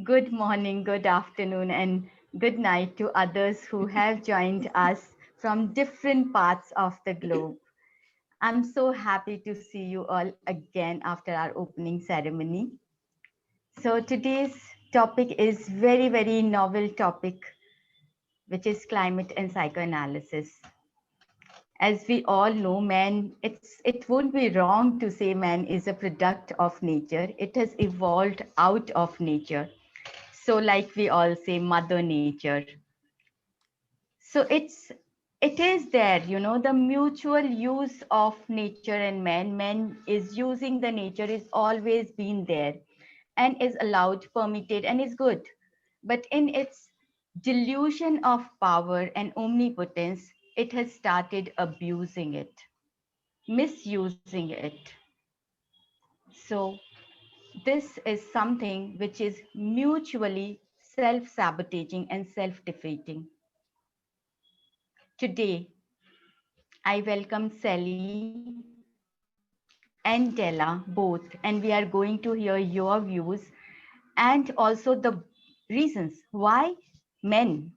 Good morning, good afternoon, and good night to others who have joined us from different parts of the globe. I'm so happy to see you all again after our opening ceremony. So today's topic is very novel topic, which is climate and psychoanalysis. As we all know, it won't be wrong to say man is a product of nature. It has evolved out of nature. So like we all say, Mother Nature. So it is there, the mutual use of nature and man is using the nature is always been there and is allowed, permitted, and is good. But in its delusion of power and omnipotence, it has started abusing it, misusing it. So this is something which is mutually self-sabotaging and self-defeating. Today, I welcome Sally and Della both, and we are going to hear your views and also the reasons why men,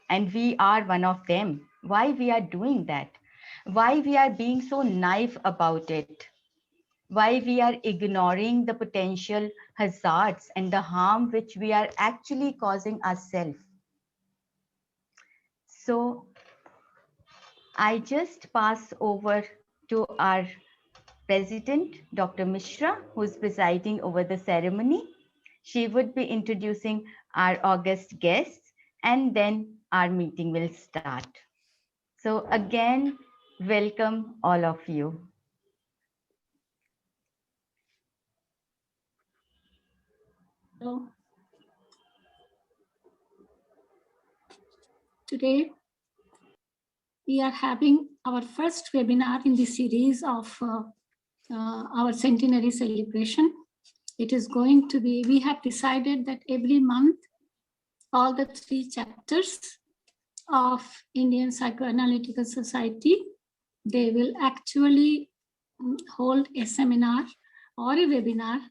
and we are one of them, why we are doing that, why we are being so naive about it, why we are ignoring the potential hazards and the harm which we are actually causing ourselves. So I just pass over to our President, Dr. Mishra, who is presiding over the ceremony. She would be introducing our August guests, and then our meeting will start. So again, welcome all of you. So, today we are having our first webinar in the series of our centenary celebration. It is going to be, we have decided that every month, all the 3 chapters of Indian Psychoanalytical Society, they will actually hold a seminar or a webinar.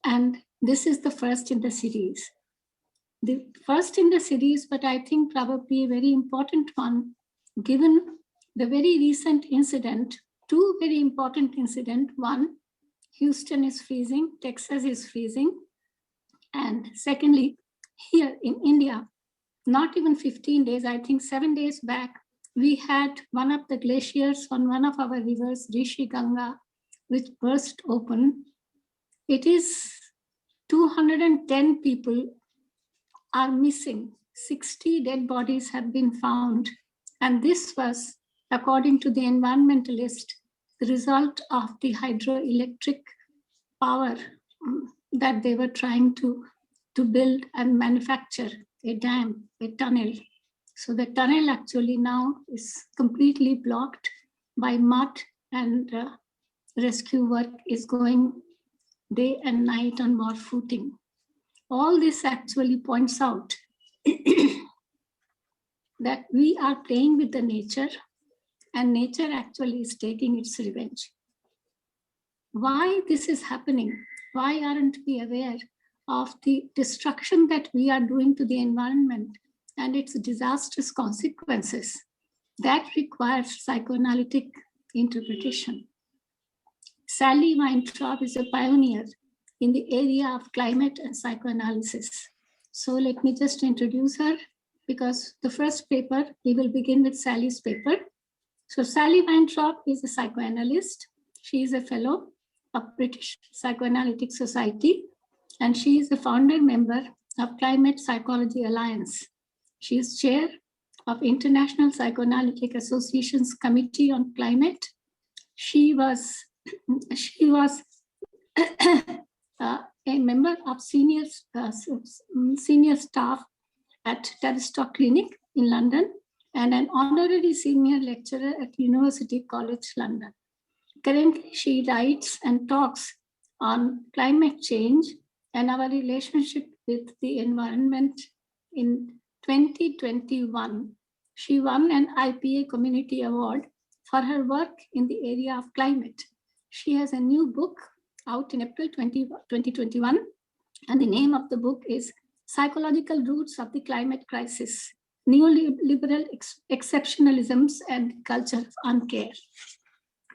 And this is the first in the series. The first in the series, but I think probably a very important one, given the very recent incident, 2 very important incidents. One, Houston is freezing, Texas is freezing. And secondly, here in India, not even 15 days, I think 7 days back, we had one of the glaciers on one of our rivers, Rishi Ganga, which burst open. It is 210 people are missing. 60 dead bodies have been found. And this was, according to the environmentalist, the result of the hydroelectric power that they were trying to build and manufacture a dam, a tunnel. So the tunnel actually now is completely blocked by mud, and rescue work is going day and night on war footing. All this actually points out that we are playing with the nature, and nature actually is taking its revenge. Why this is happening? Why aren't we aware of the destruction that we are doing to the environment and its disastrous consequences? That requires psychoanalytic interpretation. Sally Weintraub is a pioneer in the area of climate and psychoanalysis. So let me just introduce her, because the first paper, we will begin with Sally's paper. So Sally Weintraub is a psychoanalyst. She is a fellow of British Psychoanalytic Society, and she is the founder member of Climate Psychology Alliance. She is chair of International Psychoanalytic Association's Committee on Climate. She was a member of senior staff at Tavistock Clinic in London, and an honorary senior lecturer at University College London. Currently, she writes and talks on climate change and our relationship with the environment. In 2021, she won an IPA Community Award for her work in the area of climate. She has a new book out in April 2021, And the name of the book is Psychological Roots of the Climate Crisis, Neoliberal Exceptionalisms and Culture of Uncare.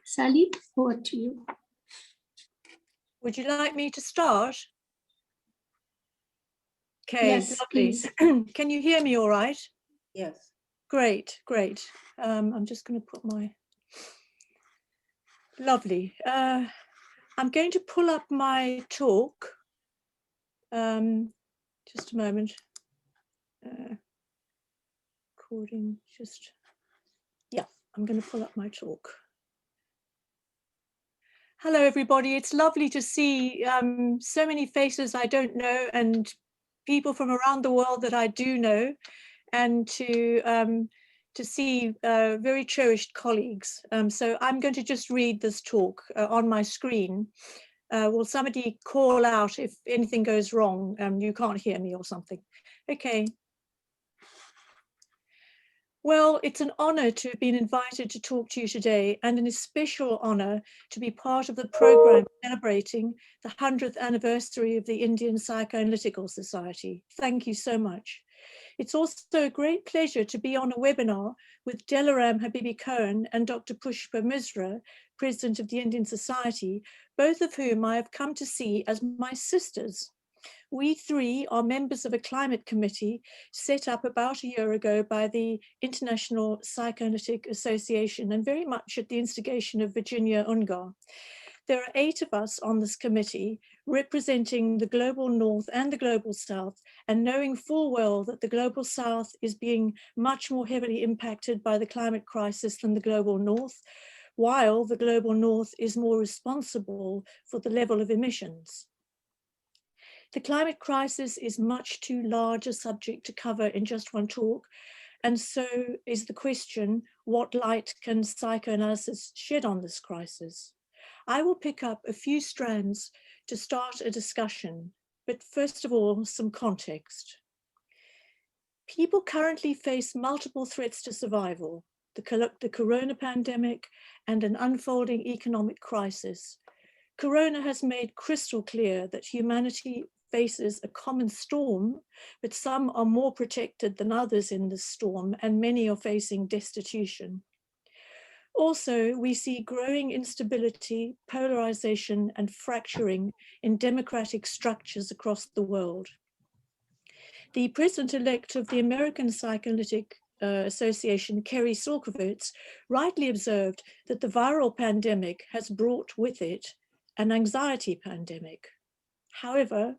Sally, over to you. Would you like me to start? Okay, yes, lovely. Can you hear me all right? Yes. Great, great. I'm just going to put my... Lovely. I'm going to pull up my talk. Just a moment. Recording, just... Yeah, I'm going to pull up my talk. Hello, everybody. It's lovely to see so many faces I don't know and people from around the world that I do know, and to see very cherished colleagues. So I'm going to just read this talk on my screen. Will somebody call out if anything goes wrong? You can't hear me or something. Okay. Well, it's an honor to have been invited to talk to you today, and an especial honor to be part of the program celebrating the 100th anniversary of the Indian Psychoanalytical Society. Thank you so much. It's also a great pleasure to be on a webinar with Delaram Habibi-Kohlen and Dr. Pushpa Misra, President of the Indian Society, both of whom I have come to see as my sisters. We three are members of a climate committee set up about a year ago by the International Psychoanalytic Association, and very much at the instigation of Virginia Ungar. There are 8 of us on this committee representing the global north and the global south, and knowing full well that the global south is being much more heavily impacted by the climate crisis than the global north, while the global north is more responsible for the level of emissions. The climate crisis is much too large a subject to cover in just one talk, and so is the question, what light can psychoanalysis shed on this crisis? I will pick up a few strands to start a discussion, but first of all, some context. People currently face multiple threats to survival, the corona pandemic and an unfolding economic crisis. Corona has made crystal clear that humanity faces a common storm, but some are more protected than others in this storm, and many are facing destitution. Also, we see growing instability, polarization, and fracturing in democratic structures across the world. The president-elect of the American Psychoanalytic Association, Kerry Silkovitz, rightly observed that the viral pandemic has brought with it an anxiety pandemic. However,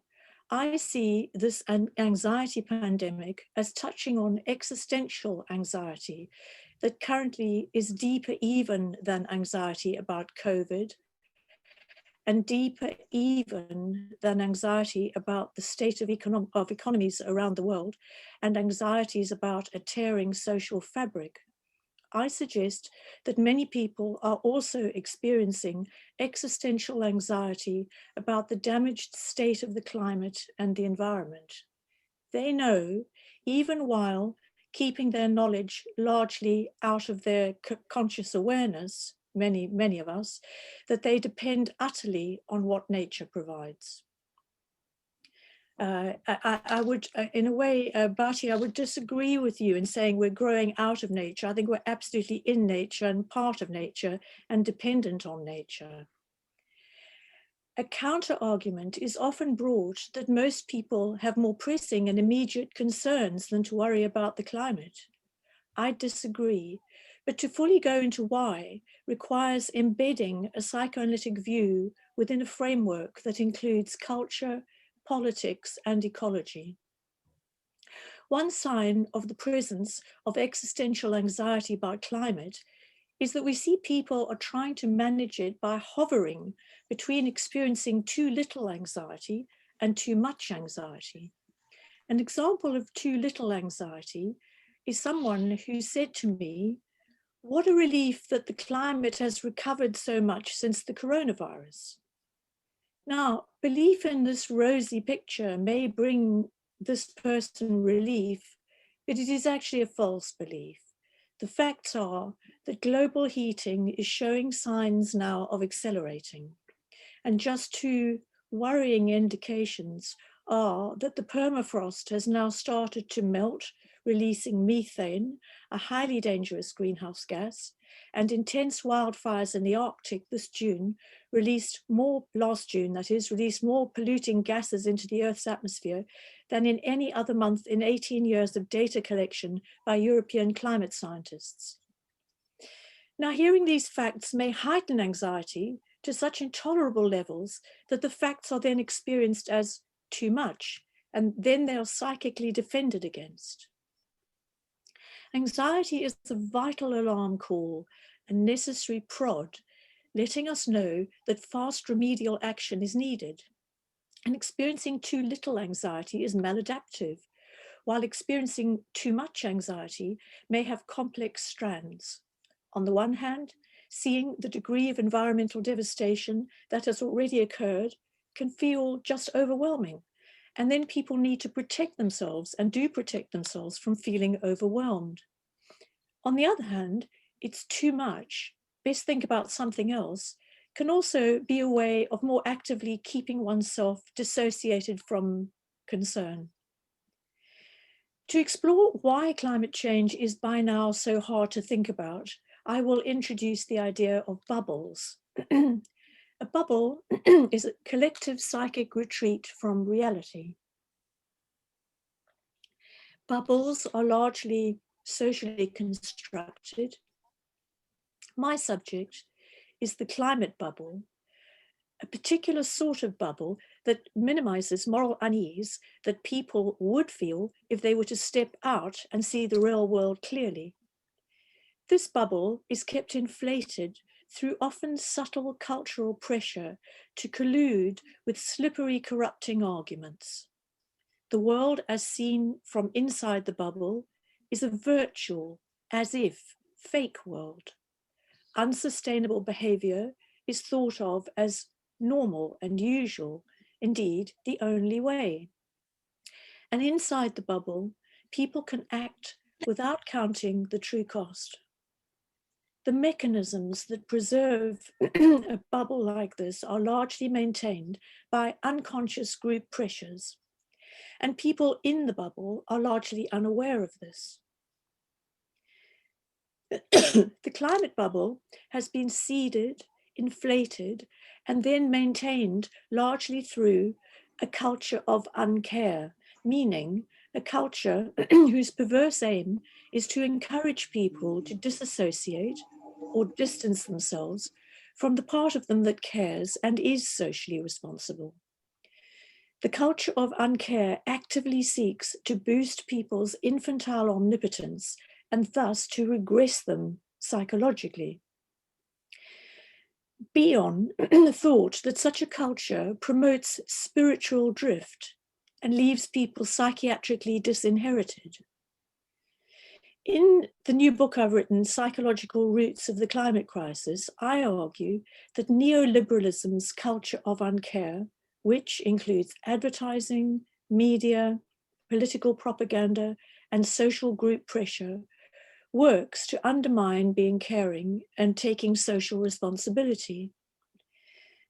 I see this anxiety pandemic as touching on existential anxiety that currently is deeper even than anxiety about COVID, and deeper even than anxiety about the state of economies around the world, and anxieties about a tearing social fabric. I suggest that many people are also experiencing existential anxiety about the damaged state of the climate and the environment. They know, even while keeping their knowledge largely out of their conscious awareness, many of us, that they depend utterly on what nature provides. I would, in a way, Bharti, I would disagree with you in saying we're growing out of nature. I think we're absolutely in nature and part of nature and dependent on nature. A counter-argument is often brought that most people have more pressing and immediate concerns than to worry about the climate. I disagree, but to fully go into why requires embedding a psychoanalytic view within a framework that includes culture, politics, and ecology. One sign of the presence of existential anxiety about climate is that we see people are trying to manage it by hovering between experiencing too little anxiety and too much anxiety. An example of too little anxiety is someone who said to me, "What a relief that the climate has recovered so much since the coronavirus." Now, belief in this rosy picture may bring this person relief, but it is actually a false belief. The facts are that global heating is showing signs now of accelerating, and just two worrying indications are that the permafrost has now started to melt, releasing methane, a highly dangerous greenhouse gas, and intense wildfires in the Arctic last June, released more polluting gases into the Earth's atmosphere than in any other month in 18 years of data collection by European climate scientists. Now, hearing these facts may heighten anxiety to such intolerable levels that the facts are then experienced as too much, and then they are psychically defended against. Anxiety is a vital alarm call, a necessary prod, letting us know that fast remedial action is needed. And experiencing too little anxiety is maladaptive, while experiencing too much anxiety may have complex strands. On the one hand, seeing the degree of environmental devastation that has already occurred can feel just overwhelming. And then people need to protect themselves and do protect themselves from feeling overwhelmed. On the other hand, it's too much, best think about something else, can also be a way of more actively keeping oneself dissociated from concern. To explore why climate change is by now so hard to think about, I will introduce the idea of bubbles. A bubble is a collective psychic retreat from reality. Bubbles are largely socially constructed. My subject is the climate bubble, a particular sort of bubble that minimizes moral unease that people would feel if they were to step out and see the real world clearly. This bubble is kept inflated through often subtle cultural pressure to collude with slippery, corrupting arguments. The world as seen from inside the bubble is a virtual, as if, fake world. Unsustainable behavior is thought of as normal and usual, indeed the only way. And inside the bubble, people can act without counting the true cost. The mechanisms that preserve a bubble like this are largely maintained by unconscious group pressures, and people in the bubble are largely unaware of this. The climate bubble has been seeded, inflated, and then maintained largely through a culture of uncare, meaning a culture whose perverse aim is to encourage people to disassociate or distance themselves from the part of them that cares and is socially responsible. The culture of uncare actively seeks to boost people's infantile omnipotence and thus to regress them psychologically. Bion thought that such a culture promotes spiritual drift and leaves people psychiatrically disinherited. In the new book I've written, Psychological Roots of the Climate Crisis, I argue that neoliberalism's culture of uncare, which includes advertising, media, political propaganda, and social group pressure, works to undermine being caring and taking social responsibility.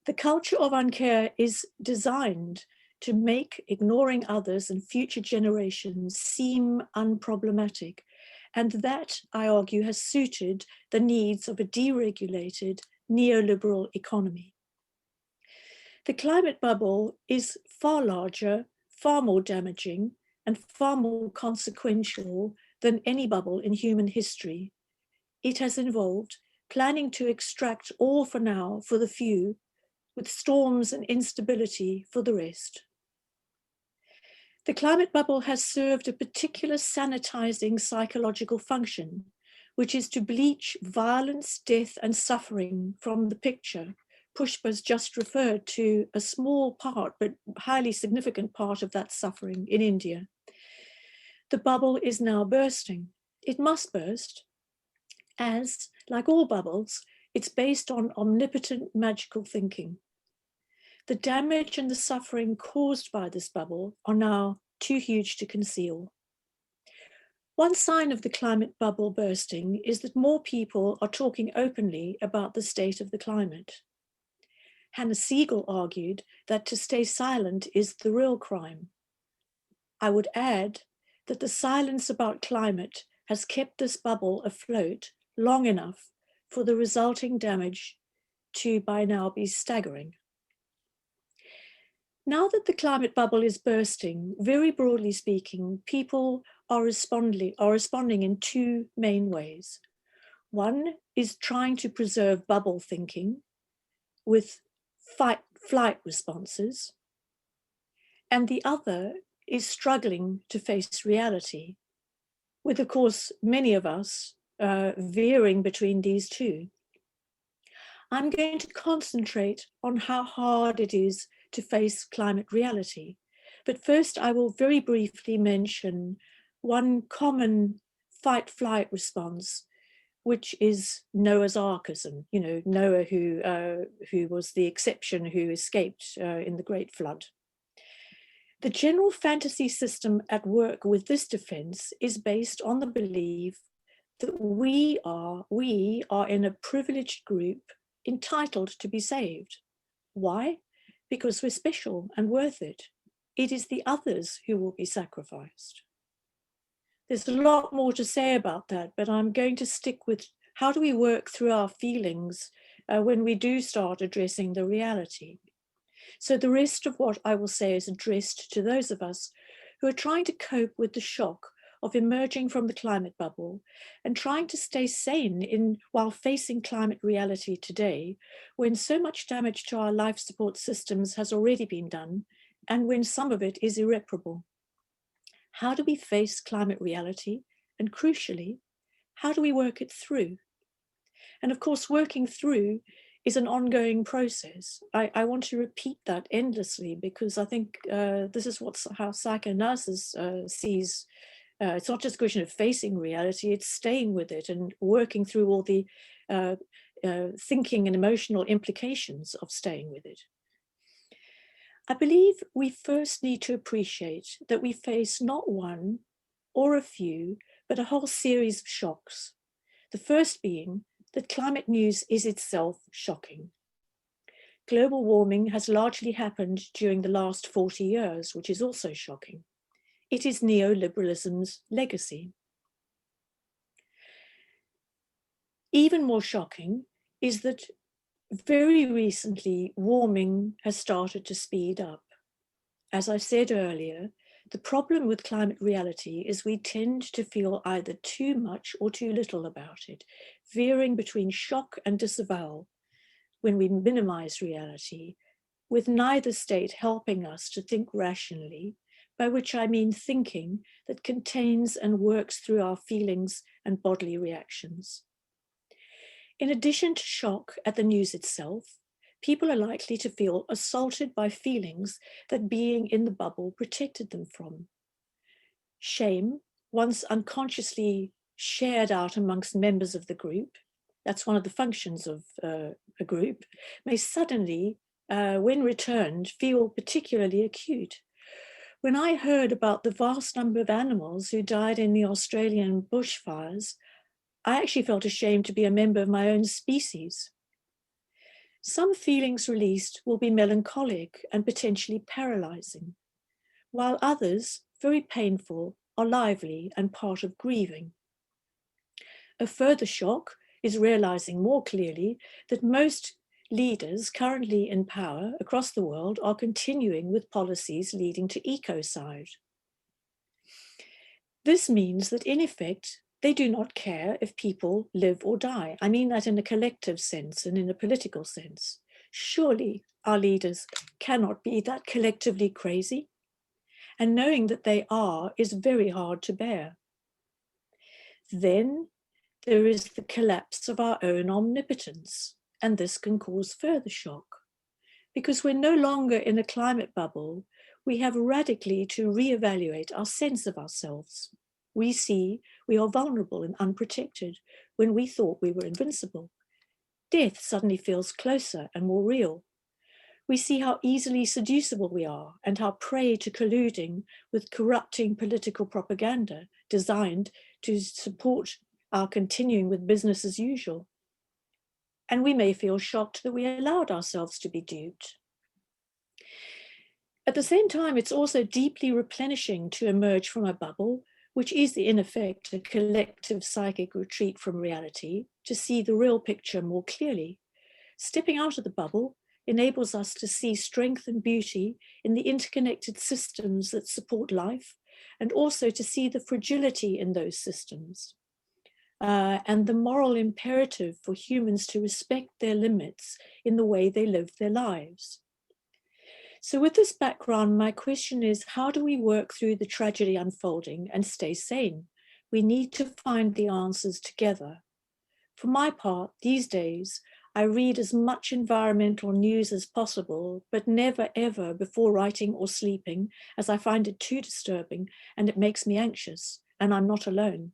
The culture of uncare is designed to make ignoring others and future generations seem unproblematic, and that, I argue, has suited the needs of a deregulated neoliberal economy. The climate bubble is far larger, far more damaging, and far more consequential than any bubble in human history. It has involved planning to extract all for now for the few, with storms and instability for the rest. The climate bubble has served a particular sanitizing psychological function, which is to bleach violence, death, and suffering from the picture. Pushpa's just referred to a small part, but highly significant part of that suffering in India. The bubble is now bursting. It must burst, as, like all bubbles, it's based on omnipotent magical thinking. The damage and the suffering caused by this bubble are now too huge to conceal. One sign of the climate bubble bursting is that more people are talking openly about the state of the climate. Hannah Siegel argued that to stay silent is the real crime. I would add that the silence about climate has kept this bubble afloat long enough for the resulting damage to by now be staggering. Now that the climate bubble is bursting, very broadly speaking, people are responding in two main ways. One is trying to preserve bubble thinking with fight-flight responses, and the other is struggling to face reality, with, of course, many of us veering between these two. I'm going to concentrate on how hard it is to face climate reality. But first, I will very briefly mention one common fight-flight response, which is Noah's Arkism. You know, Noah who was the exception who escaped in the Great Flood. The general fantasy system at work with this defense is based on the belief that we are in a privileged group entitled to be saved. Why? Because we're special and worth it. It is the others who will be sacrificed. There's a lot more to say about that, but I'm going to stick with how do we work through our feelings when we do start addressing the reality. So the rest of what I will say is addressed to those of us who are trying to cope with the shock of emerging from the climate bubble and trying to stay sane while facing climate reality today, when so much damage to our life support systems has already been done, and when some of it is irreparable. How do we face climate reality? And crucially, how do we work it through? And of course, working through is an ongoing process. I want to repeat that endlessly because I think this is how psychoanalysis sees. It's not just a question of facing reality, it's staying with it and working through all the thinking and emotional implications of staying with it. I believe we first need to appreciate that we face not one or a few, but a whole series of shocks. The first being that climate news is itself shocking. Global warming has largely happened during the last 40 years, which is also shocking. It is neoliberalism's legacy. Even more shocking is that very recently, warming has started to speed up. As I said earlier, the problem with climate reality is we tend to feel either too much or too little about it, veering between shock and disavowal when we minimize reality, with neither state helping us to think rationally, by which I mean thinking that contains and works through our feelings and bodily reactions. In addition to shock at the news itself, people are likely to feel assaulted by feelings that being in the bubble protected them from. Shame, once unconsciously shared out amongst members of the group, that's one of the functions of a group, may suddenly, when returned, feel particularly acute. When I heard about the vast number of animals who died in the Australian bushfires, I actually felt ashamed to be a member of my own species. Some feelings released will be melancholic and potentially paralyzing, while others, very painful, are lively and part of grieving. A further shock is realizing more clearly that most leaders currently in power across the world are continuing with policies leading to ecocide. This means that in effect, they do not care if people live or die. I mean that in a collective sense and in a political sense. Surely our leaders cannot be that collectively crazy. And knowing that they are is very hard to bear. Then there is the collapse of our own omnipotence, and this can cause further shock. Because we're no longer in a climate bubble, we have radically to reevaluate our sense of ourselves. We see we are vulnerable and unprotected when we thought we were invincible. Death suddenly feels closer and more real. We see how easily seducible we are and how prey to colluding with corrupting political propaganda designed to support our continuing with business as usual. And we may feel shocked that we allowed ourselves to be duped. At the same time, it's also deeply replenishing to emerge from a bubble, which is in effect a collective psychic retreat from reality, to see the real picture more clearly. Stepping out of the bubble enables us to see strength and beauty in the interconnected systems that support life, and also to see the fragility in those systems, and the moral imperative for humans to respect their limits in the way they live their lives. So with this background, my question is, how do we work through the tragedy unfolding and stay sane? We need to find the answers together. For my part, these days, I read as much environmental news as possible, but never ever before writing or sleeping, as I find it too disturbing and it makes me anxious, and I'm not alone.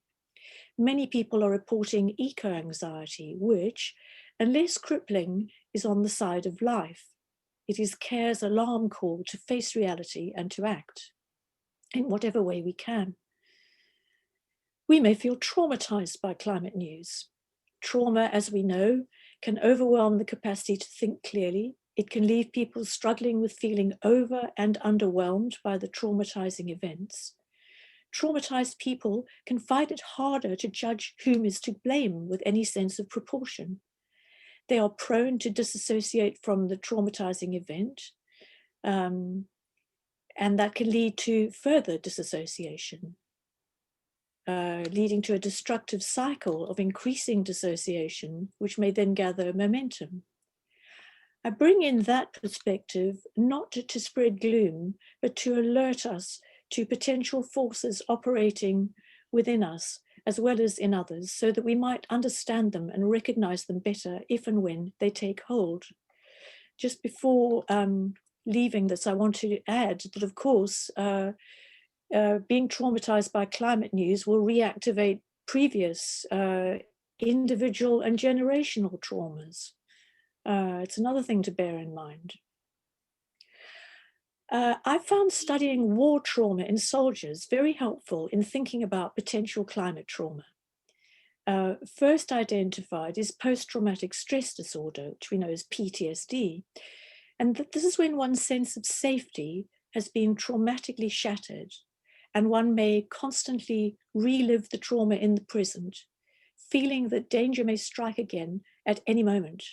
Many people are reporting eco-anxiety, which, unless crippling, is on the side of life. It is care's alarm call to face reality and to act in whatever way we can. We may feel traumatized by climate news. Trauma, as we know, can overwhelm the capacity to think clearly. It can leave people struggling with feeling over and underwhelmed by the traumatizing events. Traumatized people can find it harder to judge whom is to blame with any sense of proportion. They are prone to disassociate from the traumatizing event, and that can lead to further disassociation, leading to a destructive cycle of increasing dissociation, which may then gather momentum. I bring in that perspective not to spread gloom, but to alert us to potential forces operating within us as well as in others, so that we might understand them and recognize them better if and when they take hold. Just before leaving this, I want to add that, of course, being traumatized by climate news will reactivate previous individual and generational traumas. It's another thing to bear in mind. I found studying war trauma in soldiers very helpful in thinking about potential climate trauma. First identified is post-traumatic stress disorder, which we know as PTSD. And this is when one's sense of safety has been traumatically shattered, and one may constantly relive the trauma in the present, feeling that danger may strike again at any moment.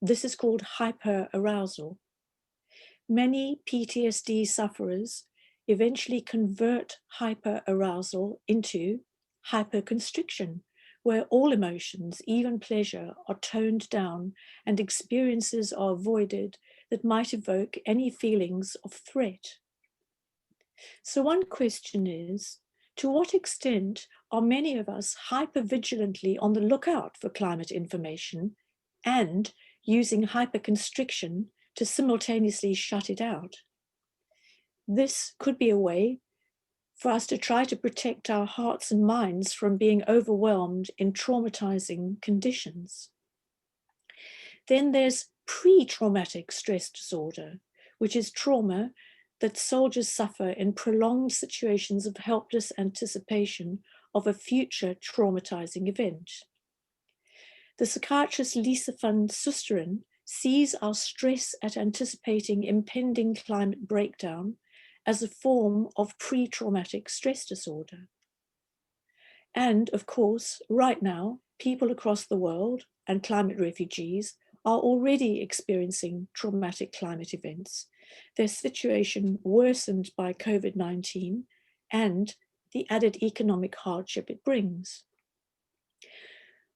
This is called hyperarousal. Many PTSD sufferers eventually convert hyperarousal into hyperconstriction, where all emotions, even pleasure, are toned down and experiences are avoided that might evoke any feelings of threat. So one question is, to what extent are many of us hypervigilantly on the lookout for climate information and using hyperconstriction to simultaneously shut it out? This could be a way for us to try to protect our hearts and minds from being overwhelmed in traumatizing conditions. Then there's pre-traumatic stress disorder, which is trauma that soldiers suffer in prolonged situations of helpless anticipation of a future traumatizing event. The psychiatrist Lisa van Susteren sees our stress at anticipating impending climate breakdown as a form of pre-traumatic stress disorder. And of course, right now, people across the world and climate refugees are already experiencing traumatic climate events, their situation worsened by COVID-19 and the added economic hardship it brings.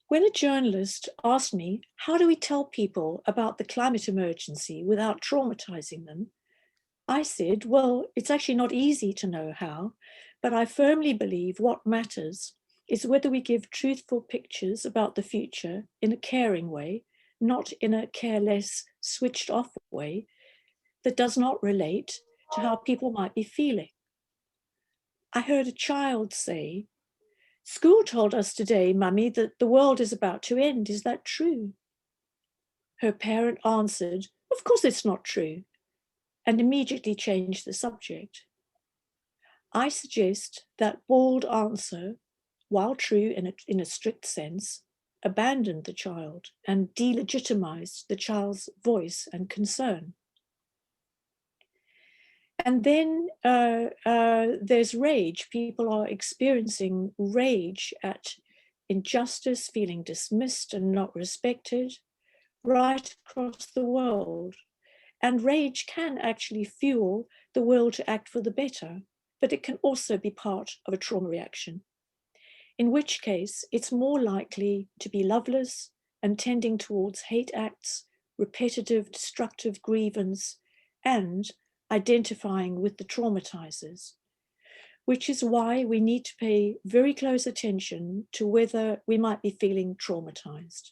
When a journalist asked me, how do we tell people about the climate emergency without traumatizing them? I said, well, it's actually not easy to know how, but I firmly believe what matters is whether we give truthful pictures about the future in a caring way, not in a careless, switched off way that does not relate to how people might be feeling. I heard a child say, school told us today, Mummy, that the world is about to end. Is that true? Her parent answered, of course it's not true, and immediately changed the subject. I suggest that bald answer, while true in a strict sense, abandoned the child and delegitimized the child's voice and concern. And then there's rage. People are experiencing rage at injustice, feeling dismissed and not respected right across the world. And rage can actually fuel the will to act for the better, but it can also be part of a trauma reaction, in which case it's more likely to be loveless and tending towards hate acts, repetitive, destructive grievance, and identifying with the traumatizers, which is why we need to pay very close attention to whether we might be feeling traumatized.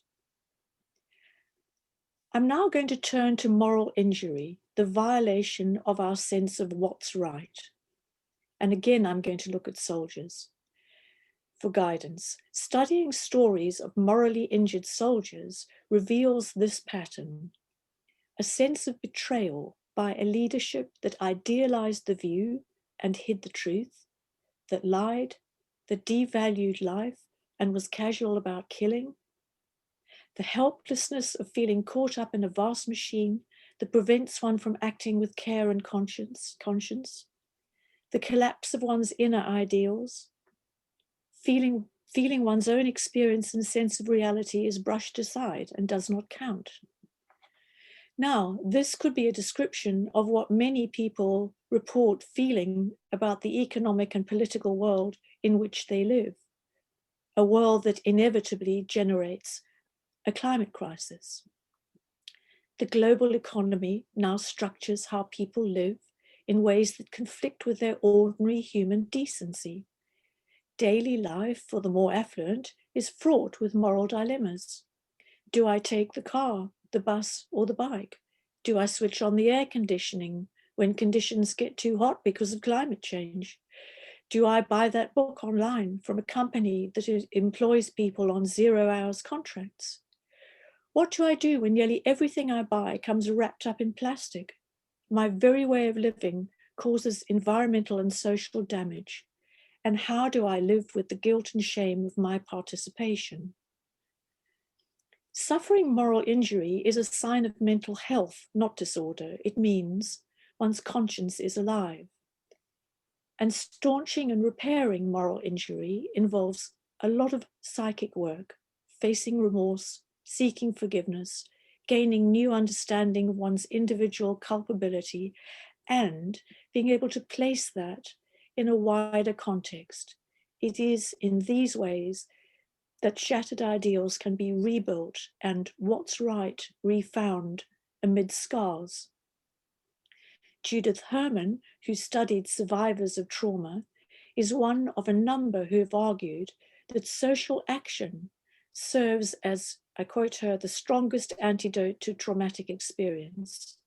I'm now going to turn to moral injury, the violation of our sense of what's right. And again, I'm going to look at soldiers for guidance. Studying stories of morally injured soldiers reveals this pattern: a sense of betrayal by a leadership that idealized the view and hid the truth, that lied, that devalued life and was casual about killing, the helplessness of feeling caught up in a vast machine that prevents one from acting with care and conscience, the collapse of one's inner ideals, feeling one's own experience and sense of reality is brushed aside and does not count. Now, this could be a description of what many people report feeling about the economic and political world in which they live, a world that inevitably generates a climate crisis. The global economy now structures how people live in ways that conflict with their ordinary human decency. Daily life for the more affluent is fraught with moral dilemmas. Do I take the car, the bus, or the bike? Do I switch on the air conditioning when conditions get too hot because of climate change? Do I buy that book online from a company that employs people on 0 hours contracts? What do I do when nearly everything I buy comes wrapped up in plastic? My very way of living causes environmental and social damage. And how do I live with the guilt and shame of my participation? Suffering moral injury is a sign of mental health, not disorder. It means one's conscience is alive. And staunching and repairing moral injury involves a lot of psychic work, facing remorse, seeking forgiveness, gaining new understanding of one's individual culpability, and being able to place that in a wider context. It is in these ways that shattered ideals can be rebuilt and what's right refound amid scars. Judith Herman, who studied survivors of trauma, is one of a number who have argued that social action serves as, I quote her, the strongest antidote to traumatic experience,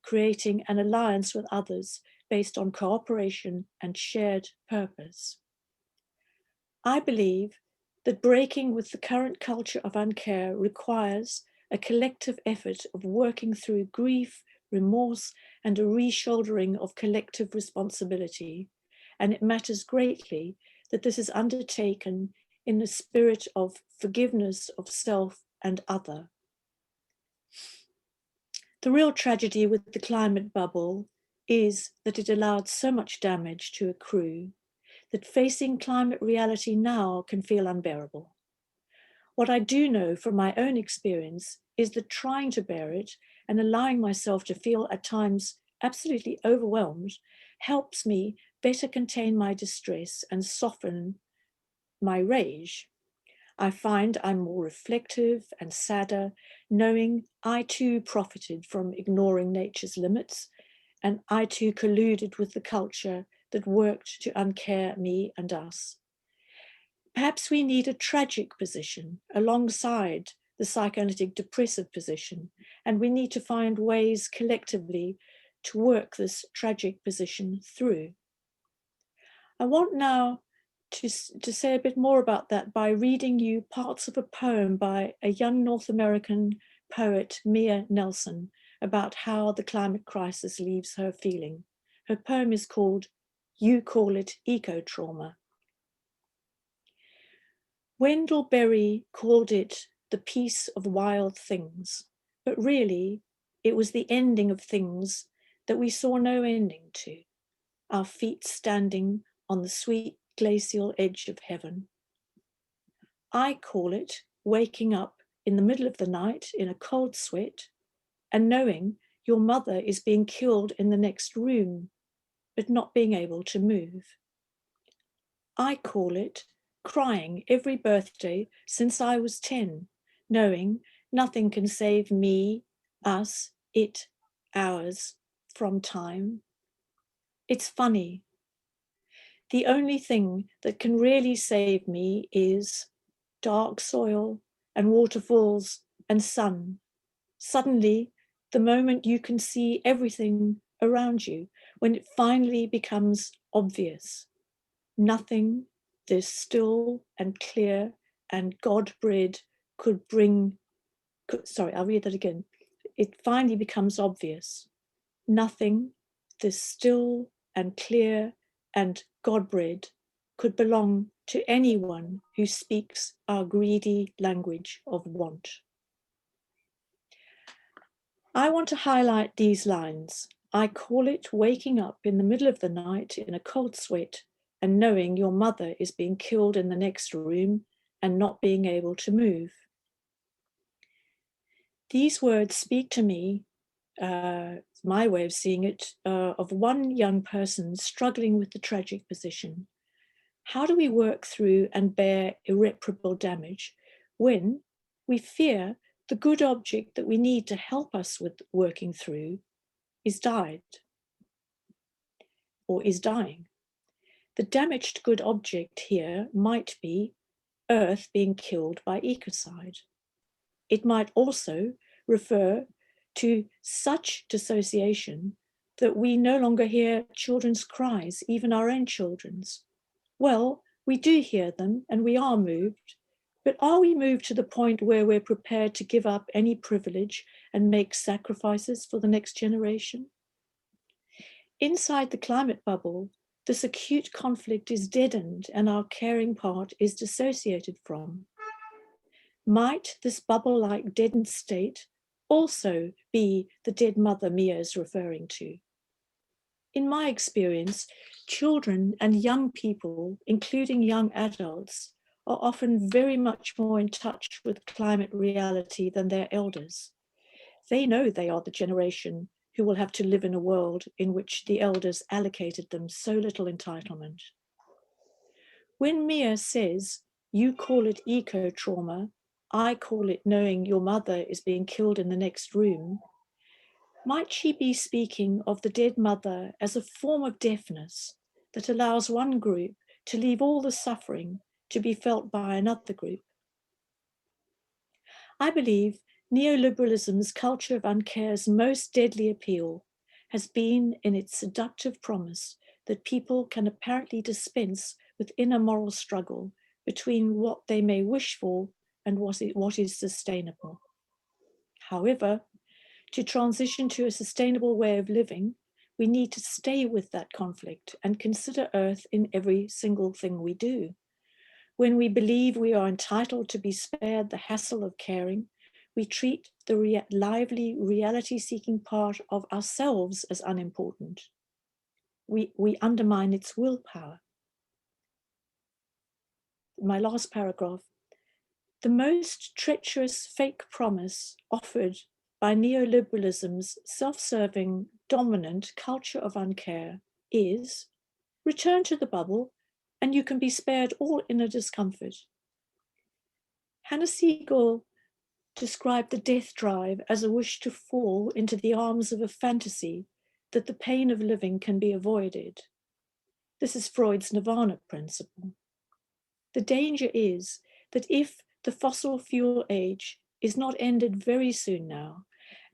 creating an alliance with others based on cooperation and shared purpose. I believe that breaking with the current culture of uncare requires a collective effort of working through grief, remorse, and a reshouldering of collective responsibility. And it matters greatly that this is undertaken in the spirit of forgiveness of self and other. The real tragedy with the climate bubble is that it allowed so much damage to accrue that facing climate reality now can feel unbearable. What I do know from my own experience is that trying to bear it and allowing myself to feel at times absolutely overwhelmed helps me better contain my distress and soften my rage. I find I'm more reflective and sadder, knowing I too profited from ignoring nature's limits, and I too colluded with the culture that worked to uncare me and us. Perhaps we need a tragic position alongside the psychoanalytic depressive position, and we need to find ways collectively to work this tragic position through. I want now to say a bit more about that by reading you parts of a poem by a young North American poet, Mia Nelson, about how the climate crisis leaves her feeling. Her poem is called "You Call It Eco-Trauma." Wendell Berry called it the peace of wild things, but really it was the ending of things that we saw no ending to, our feet standing on the sweet glacial edge of heaven. I call it waking up in the middle of the night in a cold sweat and knowing your mother is being killed in the next room, but not being able to move. I call it crying every birthday since I was 10, knowing nothing can save me, us, it, ours from time. It's funny. The only thing that can really save me is dark soil and waterfalls and sun. Suddenly, the moment you can see everything around you, when it finally becomes obvious, nothing this still and clear and God-bred I'll read that again. It finally becomes obvious. Nothing this still and clear and God-bred could belong to anyone who speaks our greedy language of want. I want to highlight these lines. I call it waking up in the middle of the night in a cold sweat and knowing your mother is being killed in the next room and not being able to move. These words speak to me, my way of seeing it, of one young person struggling with the tragic position. How do we work through and bear irreparable damage when we fear the good object that we need to help us with working through is died or is dying? The damaged good object here might be Earth being killed by ecocide. It might also refer to such dissociation that we no longer hear children's cries, even our own children's. Well, we do hear them and we are moved, but are we moved to the point where we're prepared to give up any privilege and make sacrifices for the next generation? Inside the climate bubble, this acute conflict is deadened and our caring part is dissociated from. Might this bubble-like deadened state also be the dead mother Mia is referring to? In my experience, children and young people, including young adults, are often very much more in touch with climate reality than their elders. They know they are the generation who will have to live in a world in which the elders allocated them so little entitlement. When Mia says, you call it eco-trauma, I call it knowing your mother is being killed in the next room, might she be speaking of the dead mother as a form of deafness that allows one group to leave all the suffering to be felt by another group? I believe neoliberalism's culture of uncare's most deadly appeal has been in its seductive promise that people can apparently dispense with inner moral struggle between what they may wish for and what is sustainable. However, to transition to a sustainable way of living, we need to stay with that conflict and consider Earth in every single thing we do. When we believe we are entitled to be spared the hassle of caring, we treat the lively reality-seeking part of ourselves as unimportant. We undermine its willpower. My last paragraph. The most treacherous fake promise offered by neoliberalism's self-serving, dominant culture of uncare is return to the bubble and you can be spared all inner discomfort. Hannah Siegel described the death drive as a wish to fall into the arms of a fantasy that the pain of living can be avoided. This is Freud's nirvana principle. The danger is that if the fossil fuel age is not ended very soon now,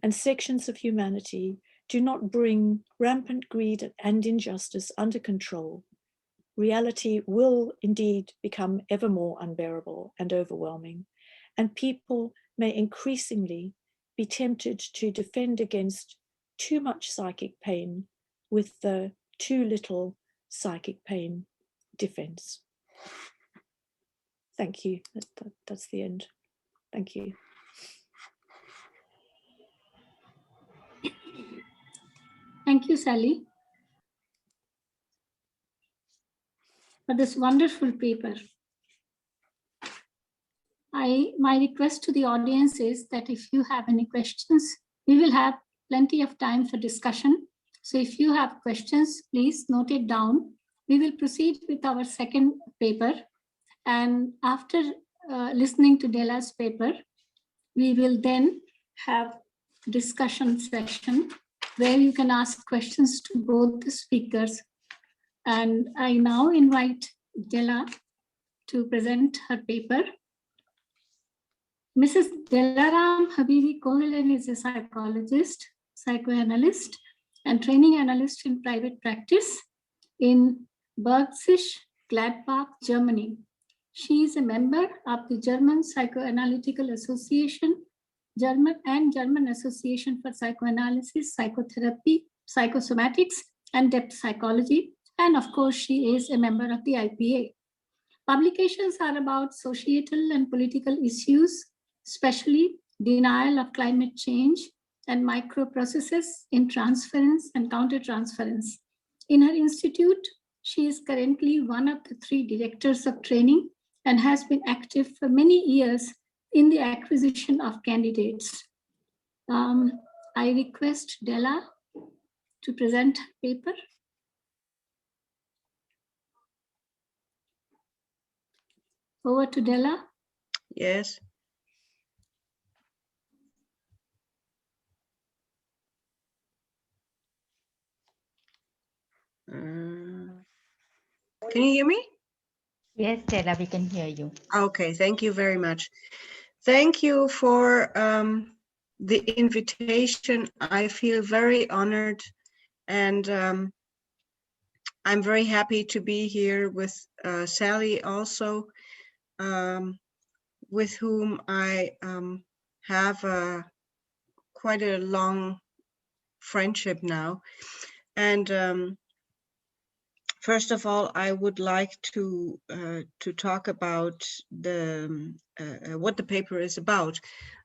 and sections of humanity do not bring rampant greed and injustice under control, reality will indeed become ever more unbearable and overwhelming, and people may increasingly be tempted to defend against too much psychic pain with the too little psychic pain defense. thank you. That's the end. Thank you. Thank you, Sally, for this wonderful paper. My request to the audience is that if you have any questions, we will have plenty of time for discussion. So if you have questions, please note it down. We will proceed with our second paper. And after listening to Dela's paper, we will then have discussion session where you can ask questions to both the speakers. And I now invite Dela to present her paper. Mrs. Delaram Habibi-Kohlen is a psychologist, psychoanalyst, and training analyst in private practice in Bergsisch, Gladbach, Germany. She is a member of the German Psychoanalytical Association, German Association for Psychoanalysis, Psychotherapy, Psychosomatics, and Depth Psychology. And of course, she is a member of the IPA. Publications are about societal and political issues, especially denial of climate change and microprocesses in transference and countertransference. In her institute, she is currently one of the 3 directors of training and has been active for many years in the acquisition of candidates. I request Dela to present her paper. Over to Dela. Yes. Can you hear me? Yes, Dela, we can hear you. Okay, thank you very much. Thank you for the invitation. I feel very honored, and I'm very happy to be here with Sally also, with whom I have quite a long friendship now. And first of all, I would like to talk about what the paper is about.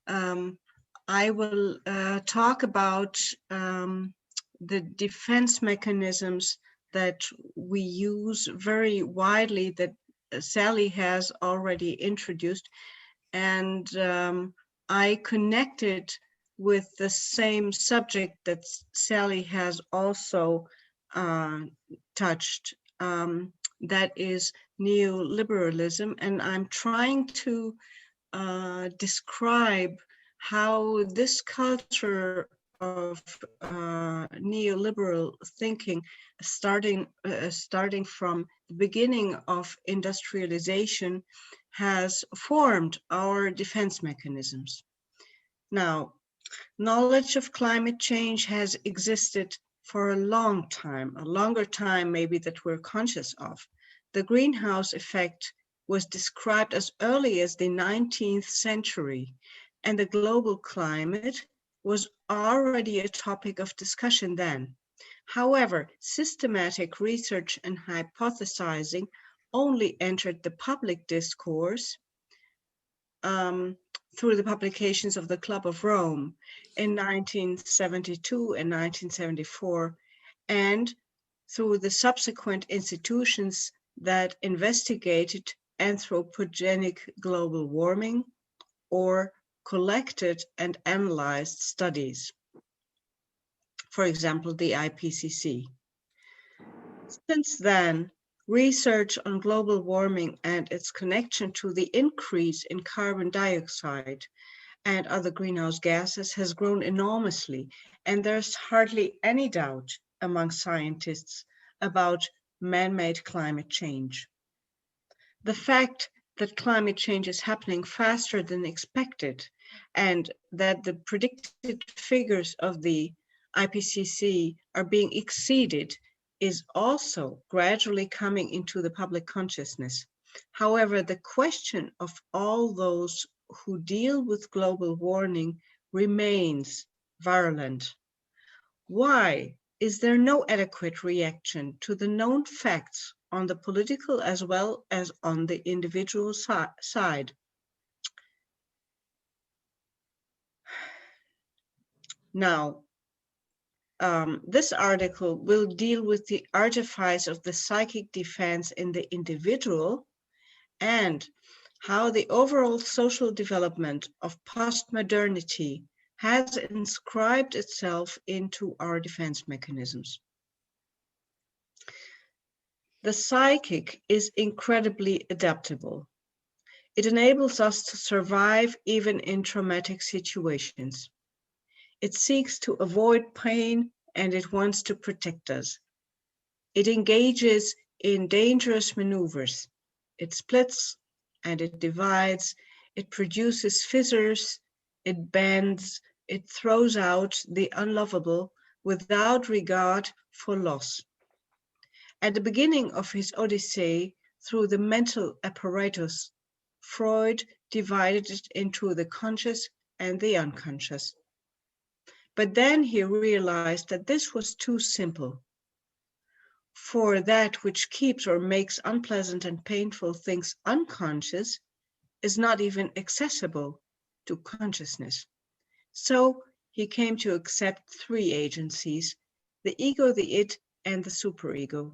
I will talk about the defense mechanisms that we use very widely, that Sally has already introduced, and I connected with the same subject that Sally has also touched, that is neoliberalism, and I'm trying to describe how this culture of neoliberal thinking, starting from the beginning of industrialization, has formed our defense mechanisms. Now, knowledge of climate change has existed for a long time, a longer time maybe that we're conscious of. The greenhouse effect was described as early as the 19th century, and the global climate was already a topic of discussion then. However, systematic research and hypothesizing only entered the public discourse through the publications of the Club of Rome in 1972 and 1974, and through the subsequent institutions that investigated anthropogenic global warming or collected and analyzed studies. For example, the IPCC. Since then, research on global warming and its connection to the increase in carbon dioxide and other greenhouse gases has grown enormously, and there's hardly any doubt among scientists about man-made climate change. The fact that climate change is happening faster than expected, and that the predicted figures of the IPCC are being exceeded, is also gradually coming into the public consciousness. However, the question of all those who deal with global warming remains virulent. Why is there no adequate reaction to the known facts on the political as well as on the individual side. Now, this article will deal with the artifice of the psychic defense in the individual and how the overall social development of postmodernity has inscribed itself into our defense mechanisms. The psychic is incredibly adaptable. It enables us to survive even in traumatic situations. It seeks to avoid pain and it wants to protect us. It engages in dangerous maneuvers. It splits and it divides. It produces fissures. It bends. It throws out the unlovable without regard for loss. At the beginning of his odyssey through the mental apparatus, Freud divided it into the conscious and the unconscious. But then he realized that this was too simple. For that which keeps or makes unpleasant and painful things unconscious is not even accessible to consciousness. So he came to accept three agencies, the ego, the id, and the superego.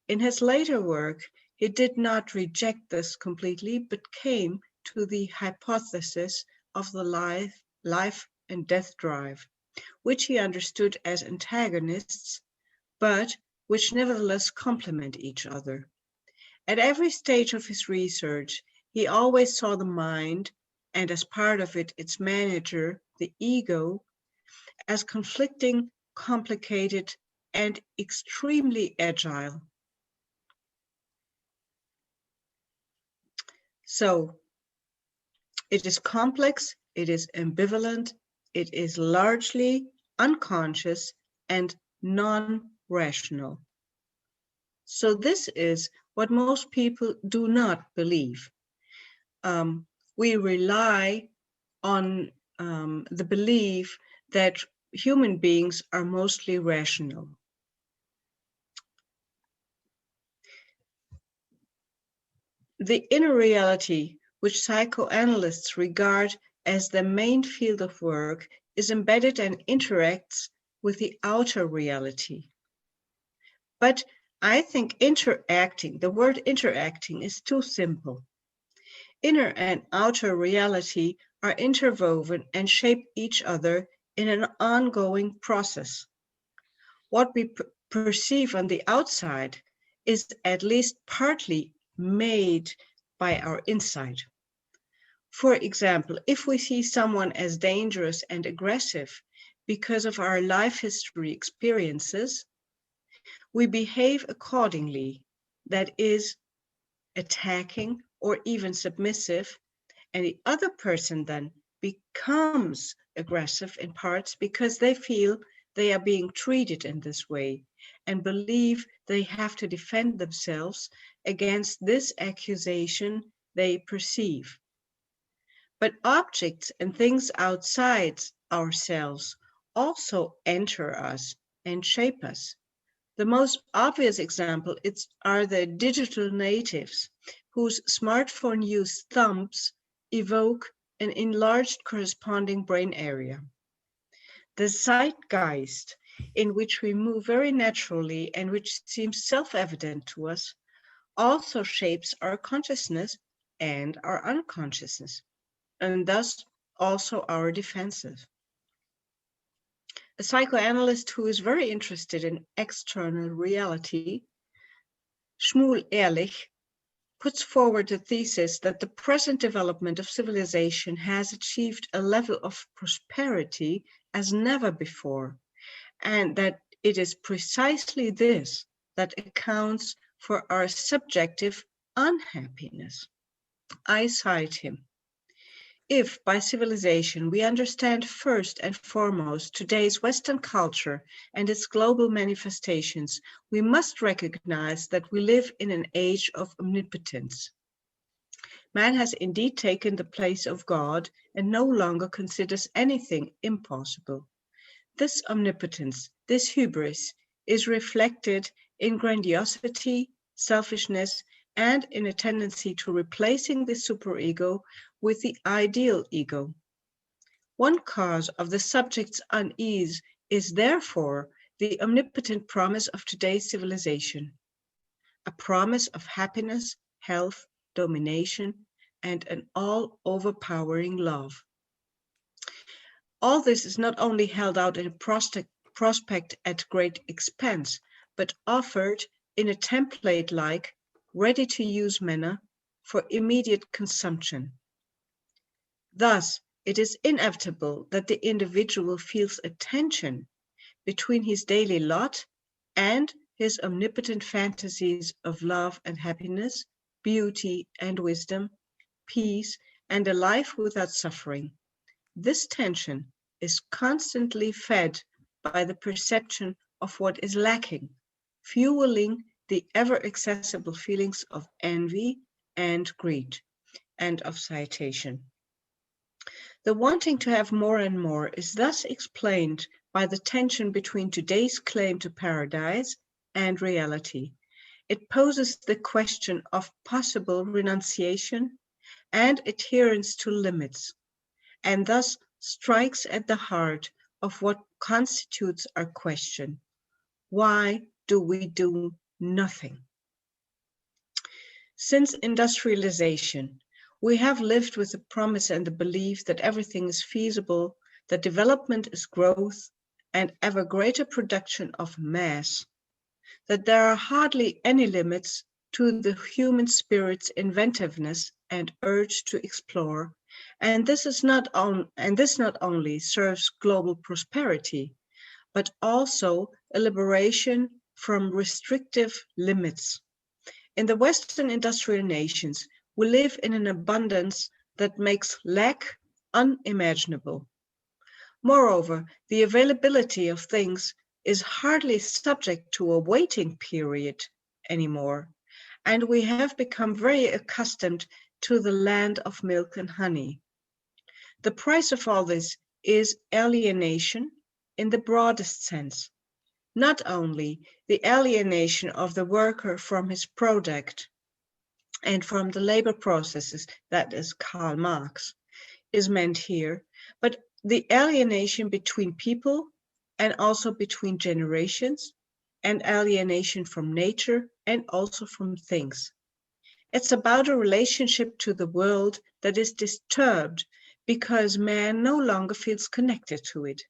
In his later work, he did not reject this completely, but came to the hypothesis of the life and death drive, which he understood as antagonists, but which nevertheless complement each other. At every stage of his research, he always saw the mind, and as part of it, its manager, the ego, as conflicting, complicated, and extremely agile. So it is complex, it is ambivalent, it is largely unconscious and non-rational. So this is what most people do not believe. We rely on the belief that human beings are mostly rational. The inner reality, which psychoanalysts regard as the main field of work, is embedded and interacts with the outer reality. But I think the word interacting is too simple. Inner and outer reality are interwoven and shape each other in an ongoing process. What we perceive on the outside is at least partly made by our inside. For example, if we see someone as dangerous and aggressive because of our life history experiences, we behave accordingly, that is, attacking or even submissive, and the other person then becomes aggressive in parts because they feel they are being treated in this way and believe they have to defend themselves against this accusation they perceive. But objects and things outside ourselves also enter us and shape us. The most obvious example are the digital natives whose smartphone use thumbs evoke an enlarged corresponding brain area. The zeitgeist in which we move very naturally and which seems self-evident to us also shapes our consciousness and our unconsciousness, and thus also our defenses. A psychoanalyst who is very interested in external reality, Shmuel Ehrlich, puts forward the thesis that the present development of civilization has achieved a level of prosperity as never before, and that it is precisely this that accounts for our subjective unhappiness. I cite him. If by civilization we understand first and foremost today's Western culture and its global manifestations, we must recognize that we live in an age of omnipotence. Man has indeed taken the place of God and no longer considers anything impossible. This omnipotence, this hubris, is reflected in grandiosity, selfishness, and in a tendency to replacing the superego with the ideal ego. One cause of the subject's unease is therefore the omnipotent promise of today's civilization, a promise of happiness, health, domination, and an all-overpowering love. All this is not only held out in a prospect at great expense, but offered in a template-like, ready-to-use manner for immediate consumption. Thus, it is inevitable that the individual feels a tension between his daily lot and his omnipotent fantasies of love and happiness, beauty and wisdom, peace, and a life without suffering. This tension is constantly fed by the perception of what is lacking, fueling the ever-accessible feelings of envy and greed. End of citation. The wanting to have more and more is thus explained by the tension between today's claim to paradise and reality. It poses the question of possible renunciation and adherence to limits, and thus strikes at the heart of what constitutes our question. Why do we do nothing? Since industrialization, we have lived with the promise and the belief that everything is feasible, that development is growth and ever greater production of mass, that there are hardly any limits to the human spirit's inventiveness and urge to explore, and this not only serves global prosperity, but also a liberation from restrictive limits. In the Western industrial nations, we live in an abundance that makes lack unimaginable. Moreover, the availability of things is hardly subject to a waiting period anymore, and we have become very accustomed to the land of milk and honey. The price of all this is alienation in the broadest sense, not only the alienation of the worker from his product and from the labor processes, that is Karl Marx, is meant here, but the alienation between people and also between generations, and alienation from nature and also from things. It's about a relationship to the world that is disturbed because man no longer feels connected to it.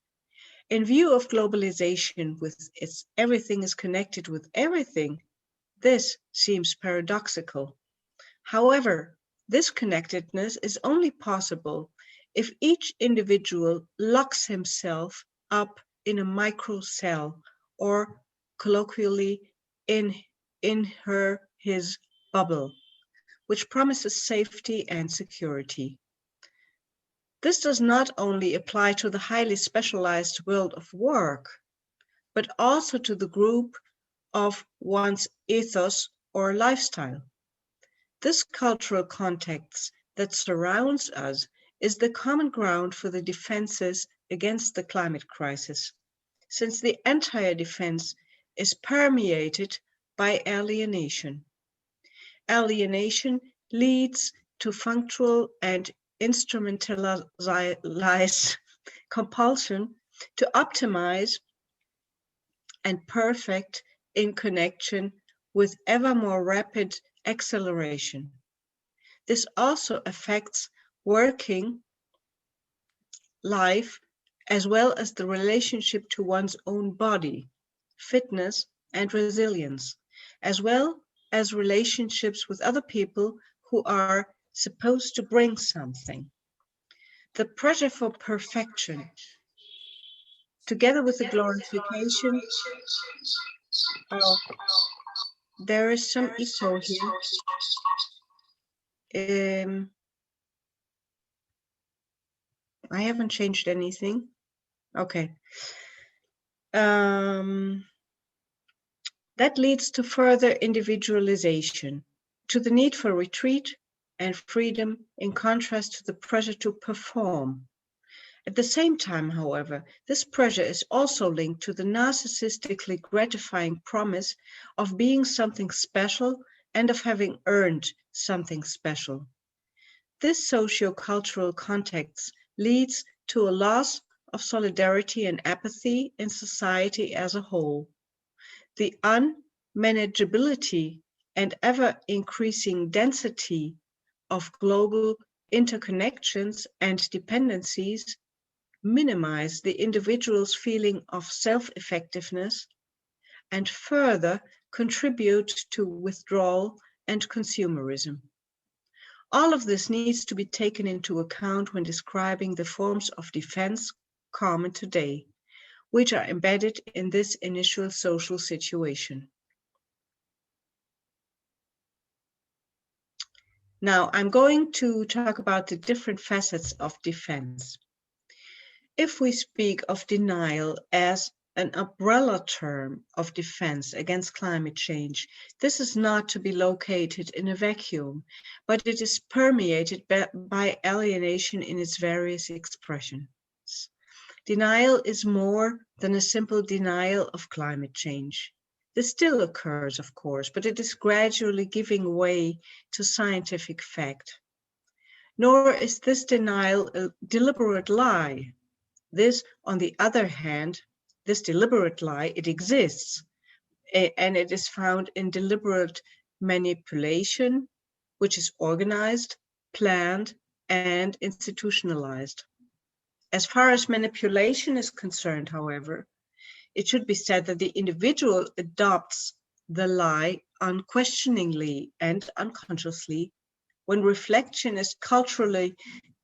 In view of globalization, with its everything is connected with everything, this seems paradoxical. However, this connectedness is only possible if each individual locks himself up in a micro cell, or colloquially in his bubble, which promises safety and security. This does not only apply to the highly specialized world of work, but also to the group of one's ethos or lifestyle. This cultural context that surrounds us is the common ground for the defenses against the climate crisis, since the entire defense is permeated by alienation. Alienation leads to functional and instrumentalized compulsion to optimize and perfect in connection with ever more rapid acceleration. This also affects working life as well as the relationship to one's own body, fitness and resilience, as well as relationships with other people who are supposed to bring something. The pressure for perfection, together with the glorification of, there is some echo here. I haven't changed anything. Okay. That leads to further individualization, to the need for retreat and freedom in contrast to the pressure to perform. At the same time, however, this pressure is also linked to the narcissistically gratifying promise of being something special and of having earned something special. This socio-cultural context leads to a loss of solidarity and apathy in society as a whole. The unmanageability and ever-increasing density of global interconnections and dependencies minimize the individual's feeling of self-effectiveness and further contribute to withdrawal and consumerism. All of this needs to be taken into account when describing the forms of defense common today, which are embedded in this initial social situation. Now, I'm going to talk about the different facets of defense. If we speak of denial as an umbrella term of defense against climate change, this is not to be located in a vacuum, but it is permeated by alienation in its various expressions. Denial is more than a simple denial of climate change. This still occurs, of course, but it is gradually giving way to scientific fact. Nor is this denial a deliberate lie. This, on the other hand, this deliberate lie, it exists, and it is found in deliberate manipulation, which is organized, planned, and institutionalized. As far as manipulation is concerned, however, it should be said that the individual adopts the lie unquestioningly and unconsciously when reflection is culturally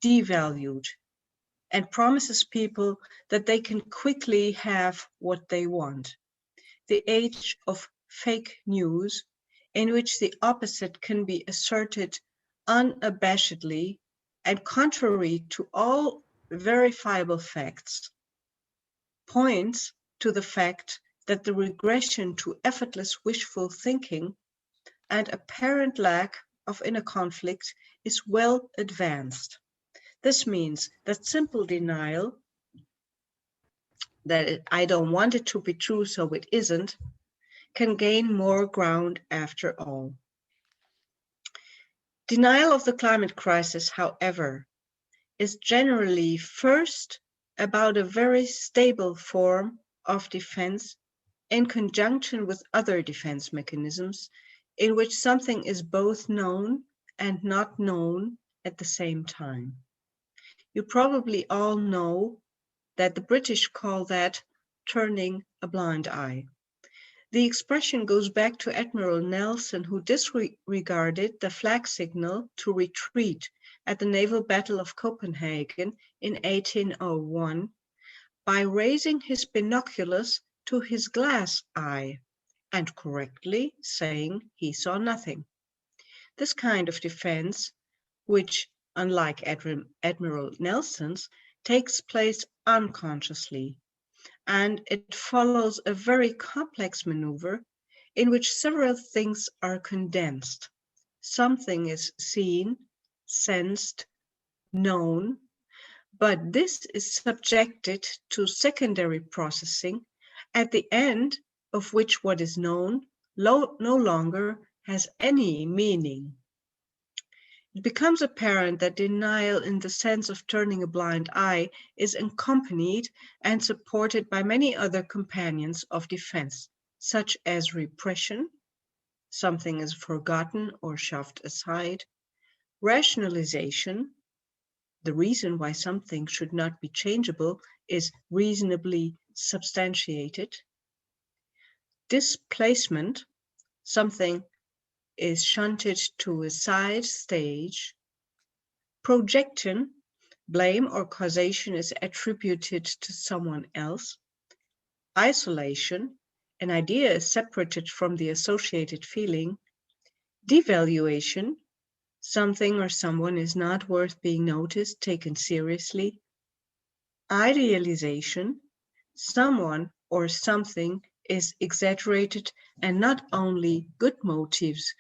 devalued and promises people that they can quickly have what they want. The age of fake news, in which the opposite can be asserted unabashedly and contrary to all verifiable facts, points to the fact that the regression to effortless wishful thinking and apparent lack of inner conflict is well advanced. This means that simple denial, that I don't want it to be true, so it isn't, can gain more ground after all. Denial of the climate crisis, however, is generally first about a very stable form of defense in conjunction with other defense mechanisms in which something is both known and not known at the same time. You probably all know that the British call that turning a blind eye. The expression goes back to Admiral Nelson, who disregarded the flag signal to retreat at the naval battle of Copenhagen in 1801 by raising his binoculars to his glass eye and correctly saying he saw nothing. This kind of defense, which, unlike Admiral Nelson's, takes place unconsciously, and it follows a very complex maneuver in which several things are condensed. Something is seen, sensed, known, but this is subjected to secondary processing, at the end of which what is known no longer has any meaning. It becomes apparent that denial in the sense of turning a blind eye is accompanied and supported by many other companions of defense, such as repression, something is forgotten or shoved aside, rationalization, the reason why something should not be changeable is reasonably substantiated, displacement, something is shunted to a side stage, projection, blame or causation is attributed to someone else, isolation, an idea is separated from the associated feeling, devaluation, something or someone is not worth being noticed, taken seriously, idealization, someone or something is exaggerated and not only good motives,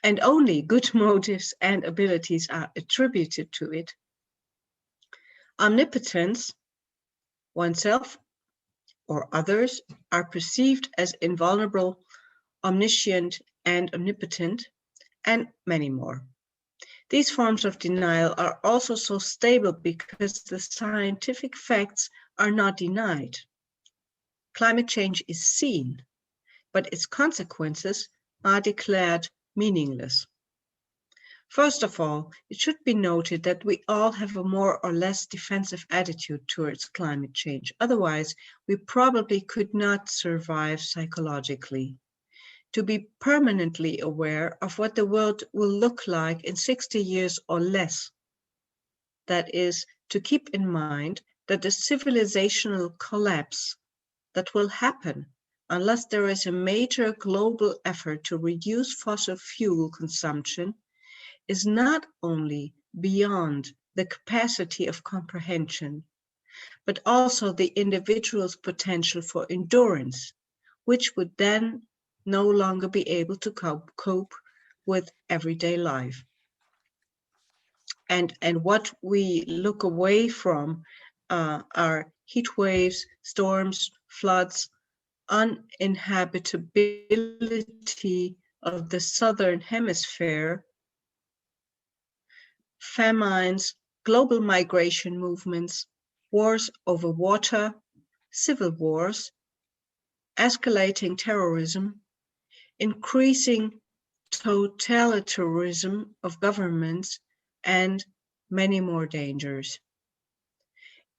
and only good motives and abilities are attributed to it. Omnipotence, oneself or others, are perceived as invulnerable, omniscient, and omnipotent, and many more. These forms of denial are also so stable because the scientific facts are not denied. Climate change is seen, but its consequences are declared meaningless. First of all, it should be noted that we all have a more or less defensive attitude towards climate change. Otherwise, we probably could not survive psychologically. To be permanently aware of what the world will look like in 60 years or less. That is, to keep in mind that the civilizational collapse that will happen unless there is a major global effort to reduce fossil fuel consumption is not only beyond the capacity of comprehension, but also the individual's potential for endurance, which would then no longer be able to cope with everyday life. And what we look away from are heat waves, storms, floods, uninhabitability of the southern hemisphere, famines, global migration movements, wars over water, civil wars, escalating terrorism, increasing totalitarianism of governments, and many more dangers.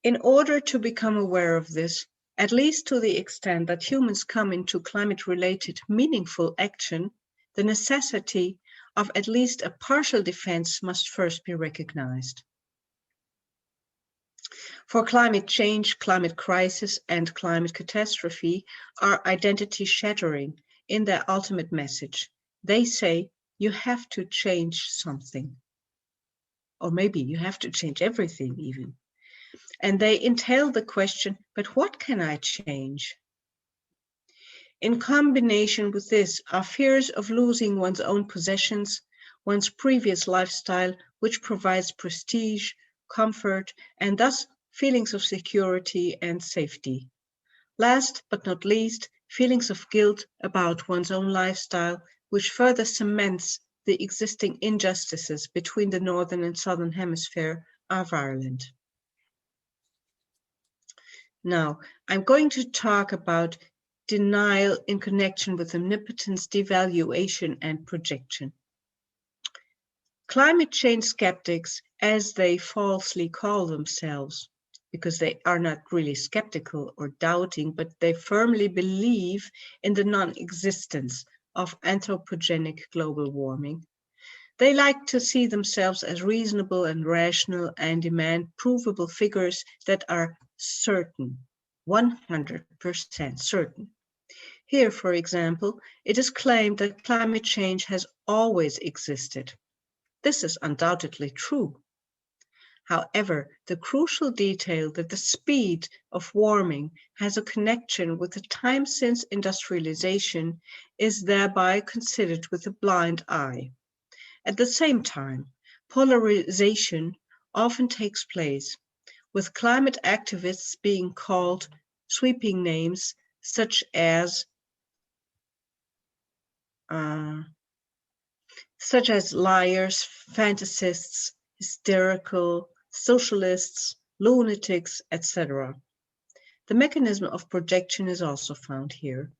In order to become aware of this, at least to the extent that humans come into climate-related meaningful action, the necessity of at least a partial defense must first be recognized. For climate change, climate crisis, and climate catastrophe are identity shattering in their ultimate message. They say you have to change something. Or maybe you have to change everything even. And they entail the question, but what can I change? In combination with this are fears of losing one's own possessions, one's previous lifestyle, which provides prestige, comfort, and thus feelings of security and safety. Last but not least, feelings of guilt about one's own lifestyle, which further cements the existing injustices between the northern and southern hemisphere of Ireland. Now, I'm going to talk about denial in connection with omnipotence, devaluation, and projection. Climate change skeptics, as they falsely call themselves, because they are not really skeptical or doubting, but they firmly believe in the non-existence of anthropogenic global warming. They like to see themselves as reasonable and rational and demand provable figures that are certain, 100% certain. Here, for example, it is claimed that climate change has always existed. This is undoubtedly true. However, the crucial detail that the speed of warming has a connection with the time since industrialization is thereby considered with a blind eye. At the same time, polarization often takes place, with climate activists being called sweeping names such as liars, fantasists, hysterical, socialists, lunatics, etc. The mechanism of projection is also found here.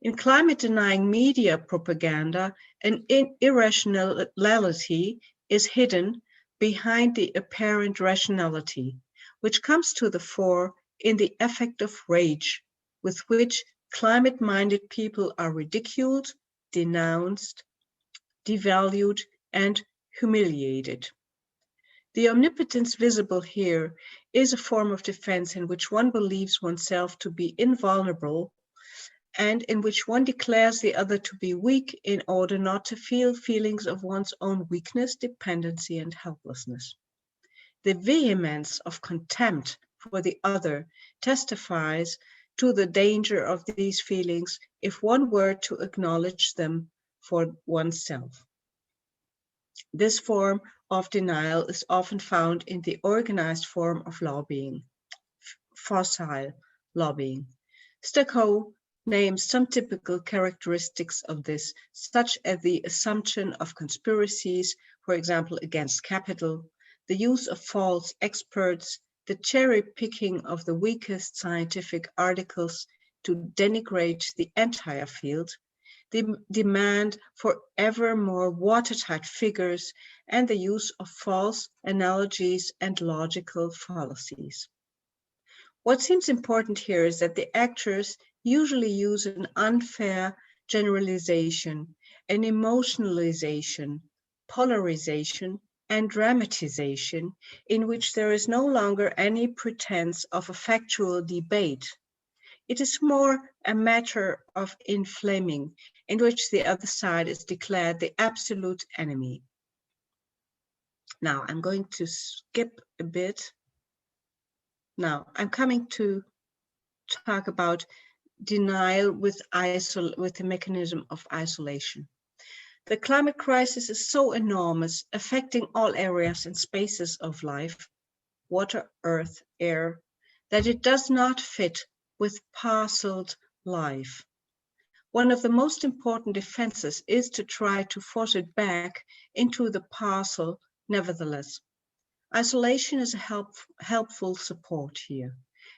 In climate-denying media propaganda, an irrationality is hidden behind the apparent rationality, which comes to the fore in the affect of rage with which climate-minded people are ridiculed, denounced, devalued, and humiliated. The omnipotence visible here is a form of defense in which one believes oneself to be invulnerable and in which one declares the other to be weak in order not to feel feelings of one's own weakness, dependency, and helplessness. The vehemence of contempt for the other testifies to the danger of these feelings if one were to acknowledge them for oneself. This form of denial is often found in the organized form of lobbying, fossil lobbying. Stokoe names some typical characteristics of this, such as the assumption of conspiracies, for example, against capital, the use of false experts, the cherry picking of the weakest scientific articles to denigrate the entire field, the demand for ever more watertight figures, and the use of false analogies and logical fallacies. What seems important here is that the actors usually use an unfair generalization, an emotionalization, polarization, and dramatization in which there is no longer any pretense of a factual debate. It is more a matter of inflaming, in which the other side is declared the absolute enemy. Now, I'm going to skip a bit. Now, I'm coming to talk about denial with the mechanism of isolation. The climate crisis is so enormous, affecting all areas and spaces of life, water, earth, air, that it does not fit with parceled life. One of the most important defenses is to try to force it back into the parcel nevertheless. Isolation is a helpful support here.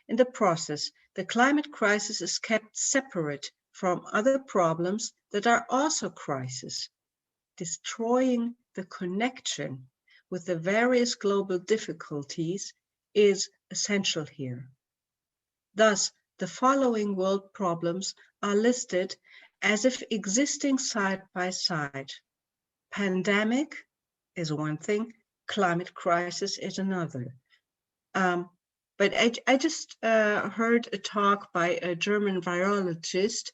In the process, the climate crisis is kept separate from other problems that are also crises. Destroying the connection with the various global difficulties is essential here. Thus, the following world problems are listed as if existing side by side. Pandemic is one thing, climate crisis is another. But I just heard a talk by a German virologist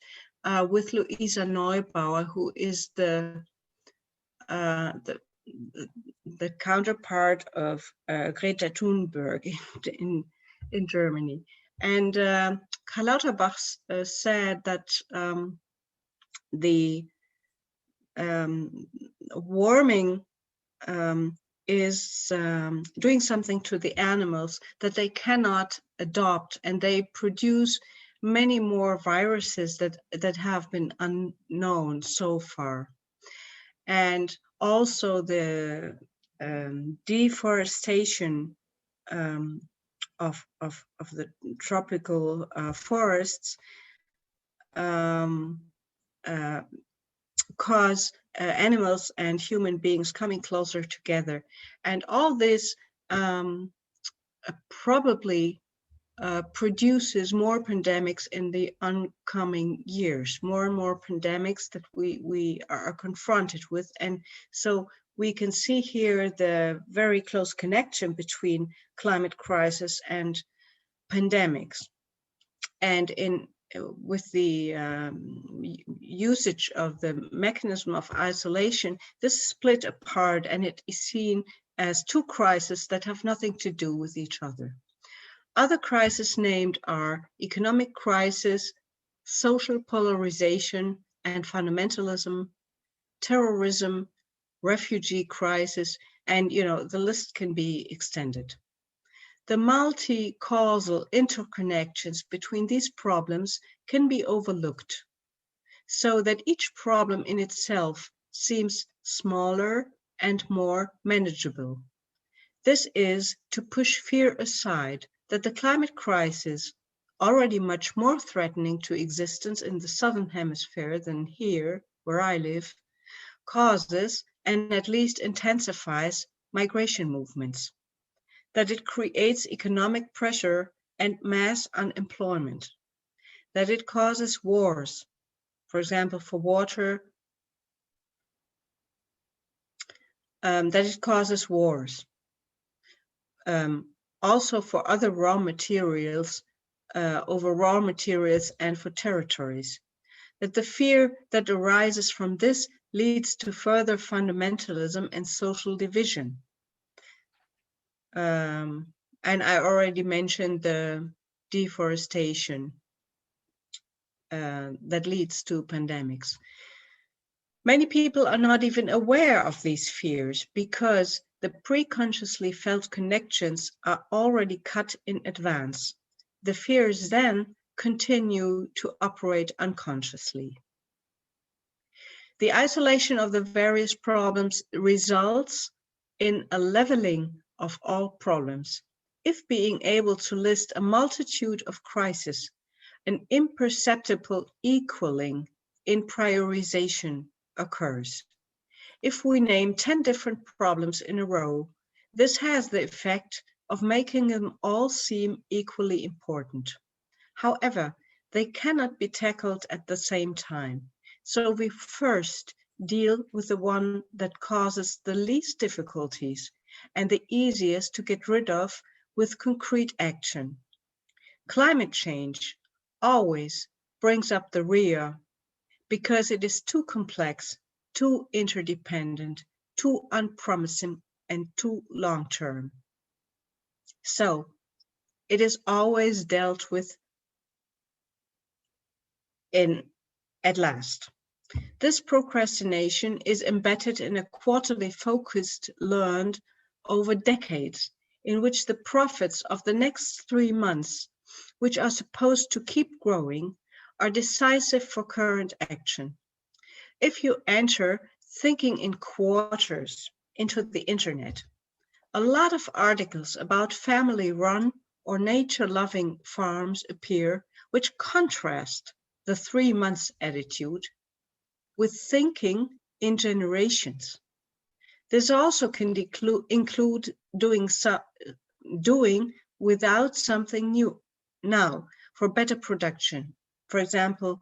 with Luisa Neubauer, who is the counterpart of Greta Thunberg in Germany. And Karl Lauterbach said that the warming is doing something to the animals that they cannot adopt, and they produce many more viruses that have been unknown so far. And also the deforestation of the tropical forests cause animals and human beings coming closer together. And all this probably produces more pandemics in the oncoming years, more and more pandemics that we are confronted with. And so we can see here the very close connection between climate crisis and pandemics. And with the usage of the mechanism of isolation, this is split apart, and it is seen as two crises that have nothing to do with each other. Other crises named are economic crisis, social polarization and fundamentalism, terrorism, refugee crisis, and the list can be extended. The multi-causal interconnections between these problems can be overlooked, so that each problem in itself seems smaller and more manageable. This is to push fear aside that the climate crisis, already much more threatening to existence in the Southern Hemisphere than here, where I live, causes and at least intensifies migration movements, that it creates economic pressure and mass unemployment, that it causes wars, for example, for water, that it causes wars. Also for other raw materials, over raw materials and for territories. That the fear that arises from this leads to further fundamentalism and social division. And I already mentioned the deforestation that leads to pandemics. Many people are not even aware of these fears because the pre-consciously felt connections are already cut in advance. The fears then continue to operate unconsciously. The isolation of the various problems results in a leveling of all problems. If being able to list a multitude of crises, an imperceptible equaling in prioritization occurs. If we name 10 different problems in a row, this has the effect of making them all seem equally important. However, they cannot be tackled at the same time. So we first deal with the one that causes the least difficulties and the easiest to get rid of with concrete action. Climate change always brings up the rear because it is too complex, too interdependent, too unpromising, and too long-term. So it is always dealt with at last. This procrastination is embedded in a quarterly focused learned over decades, in which the profits of the next 3 months, which are supposed to keep growing, are decisive for current action. If you enter thinking in quarters into the internet, a lot of articles about family-run or nature-loving farms appear, which contrast the 3 months attitude with thinking in generations. This also can include doing without something new now for better production. For example,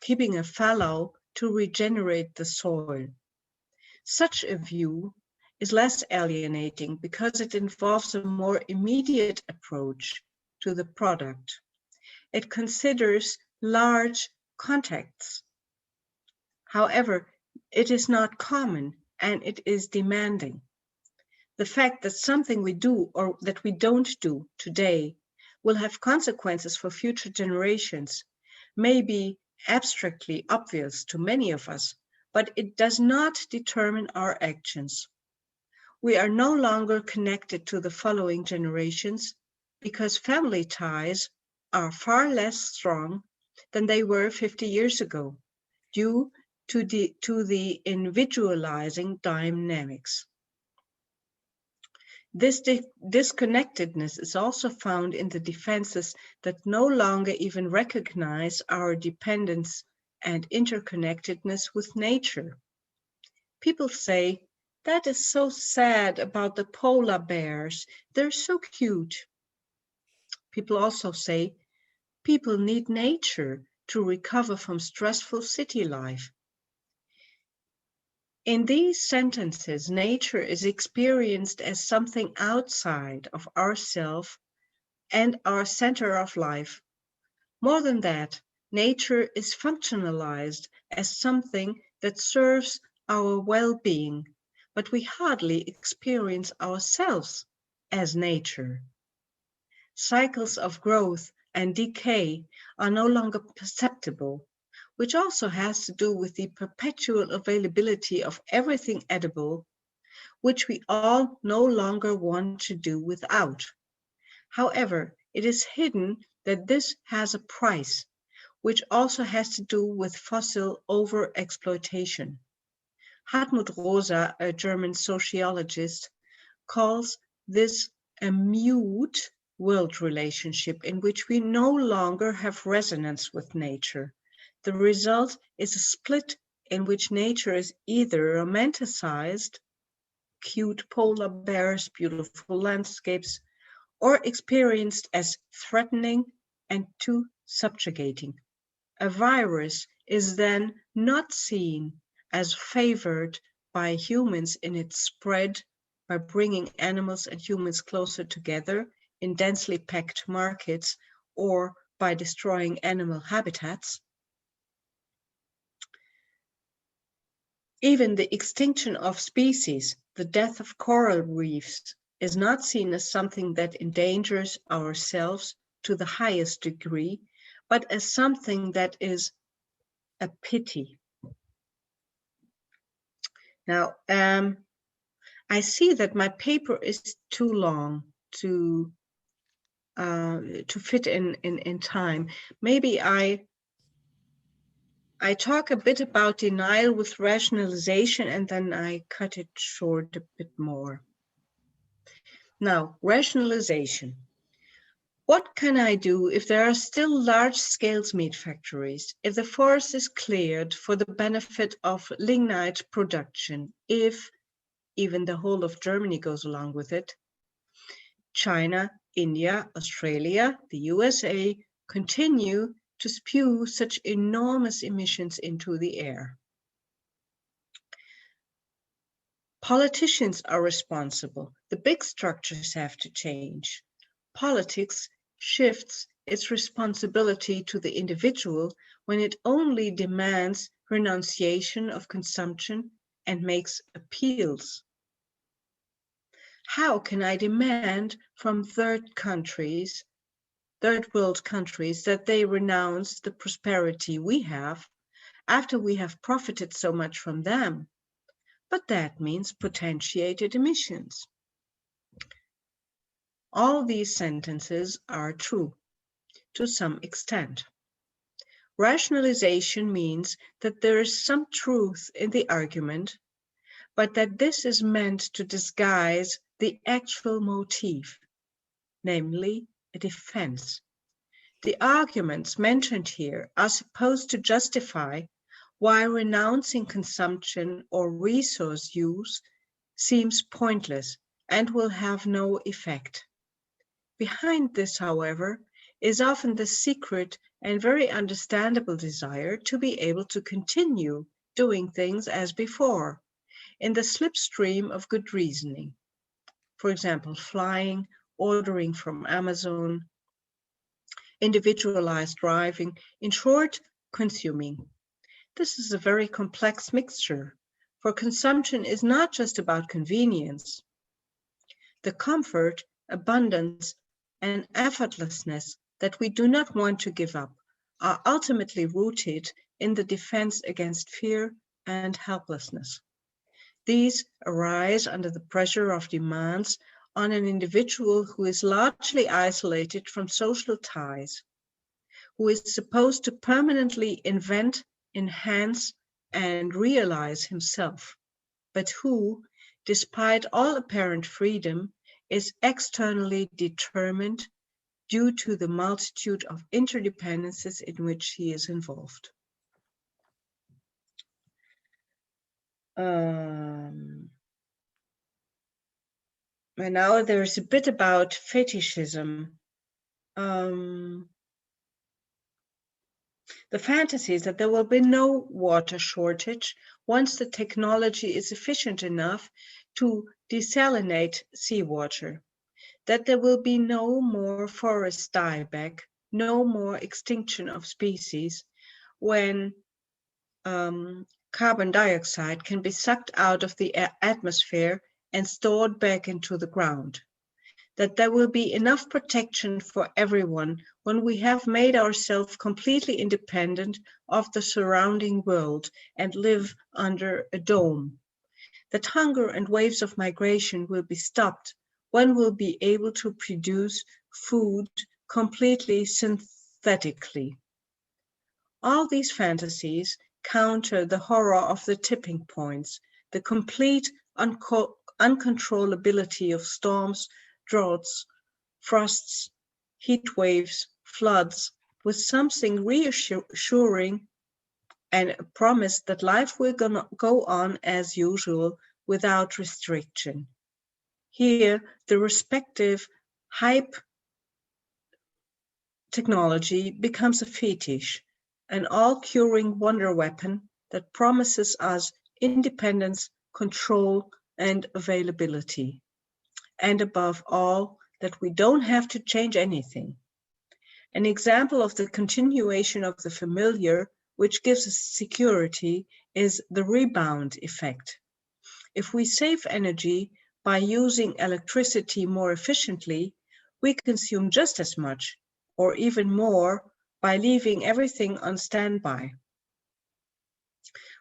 keeping a fallow to regenerate the soil. Such a view is less alienating because it involves a more immediate approach to the product. It considers large contexts. However, it is not common and it is demanding. The fact that something we do or that we don't do today will have consequences for future generations may be abstractly obvious to many of us, but it does not determine our actions. We are no longer connected to the following generations because family ties are far less strong than they were 50 years ago, due to the individualizing dynamics. This disconnectedness is also found in the defenses that no longer even recognize our dependence and interconnectedness with nature. People say, that is so sad about the polar bears, they're so cute. People also say, people need nature to recover from stressful city life. In these sentences, nature is experienced as something outside of ourselves and our center of life. More than that, nature is functionalized as something that serves our well-being, but we hardly experience ourselves as nature. Cycles of growth and decay are no longer perceptible, which also has to do with the perpetual availability of everything edible, which we all no longer want to do without. However, it is hidden that this has a price, which also has to do with fossil overexploitation. Hartmut Rosa, a German sociologist, calls this a mute world relationship in which we no longer have resonance with nature. The result is a split in which nature is either romanticized, cute polar bears, beautiful landscapes, or experienced as threatening and too subjugating. A virus is then not seen as favored by humans in its spread by bringing animals and humans closer together in densely packed markets or by destroying animal habitats. Even the extinction of species, the death of coral reefs, is not seen as something that endangers ourselves to the highest degree, but as something that is a pity. Now, I see that my paper is too long to fit in time. Maybe I talk a bit about denial with rationalization, and then I cut it short a bit more. Now, rationalization. What can I do if there are still large-scale meat factories, if the forest is cleared for the benefit of lignite production, if even the whole of Germany goes along with it? China, India, Australia, the USA continue to spew such enormous emissions into the air. Politicians are responsible. The big structures have to change. Politics shifts its responsibility to the individual when it only demands renunciation of consumption and makes appeals. How can I demand from third world countries, that they renounce the prosperity we have after we have profited so much from them? But that means potentiated emissions. All these sentences are true to some extent. Rationalization means that there is some truth in the argument, but that this is meant to disguise the actual motive, namely a defense. The arguments mentioned here are supposed to justify why renouncing consumption or resource use seems pointless and will have no effect. Behind this, however, is often the secret and very understandable desire to be able to continue doing things as before, in the slipstream of good reasoning. For example, flying, ordering from Amazon, individualized driving, in short, consuming. This is a very complex mixture, for consumption is not just about convenience. The comfort, abundance, and effortlessness that we do not want to give up are ultimately rooted in the defense against fear and helplessness. These arise under the pressure of demands on an individual who is largely isolated from social ties, who is supposed to permanently invent, enhance, and realize himself, but who, despite all apparent freedom, is externally determined due to the multitude of interdependencies in which he is involved. And now there's a bit about fetishism. The fantasy is that there will be no water shortage once the technology is efficient enough to desalinate seawater, that there will be no more forest dieback, no more extinction of species when carbon dioxide can be sucked out of the atmosphere and stored back into the ground, that there will be enough protection for everyone when we have made ourselves completely independent of the surrounding world and live under a dome, that hunger and waves of migration will be stopped when we'll be able to produce food completely synthetically. All these fantasies counter the horror of the tipping points, the complete uncontrollability of storms, droughts, frosts, heat waves, floods, with something reassuring and a promise that life will go on as usual without restriction. Here, the respective hype technology becomes a fetish, an all-curing wonder weapon that promises us independence, control, and availability. And above all, that we don't have to change anything. An example of the continuation of the familiar, which gives us security, is the rebound effect. If we save energy by using electricity more efficiently, we consume just as much, or even more, by leaving everything on standby.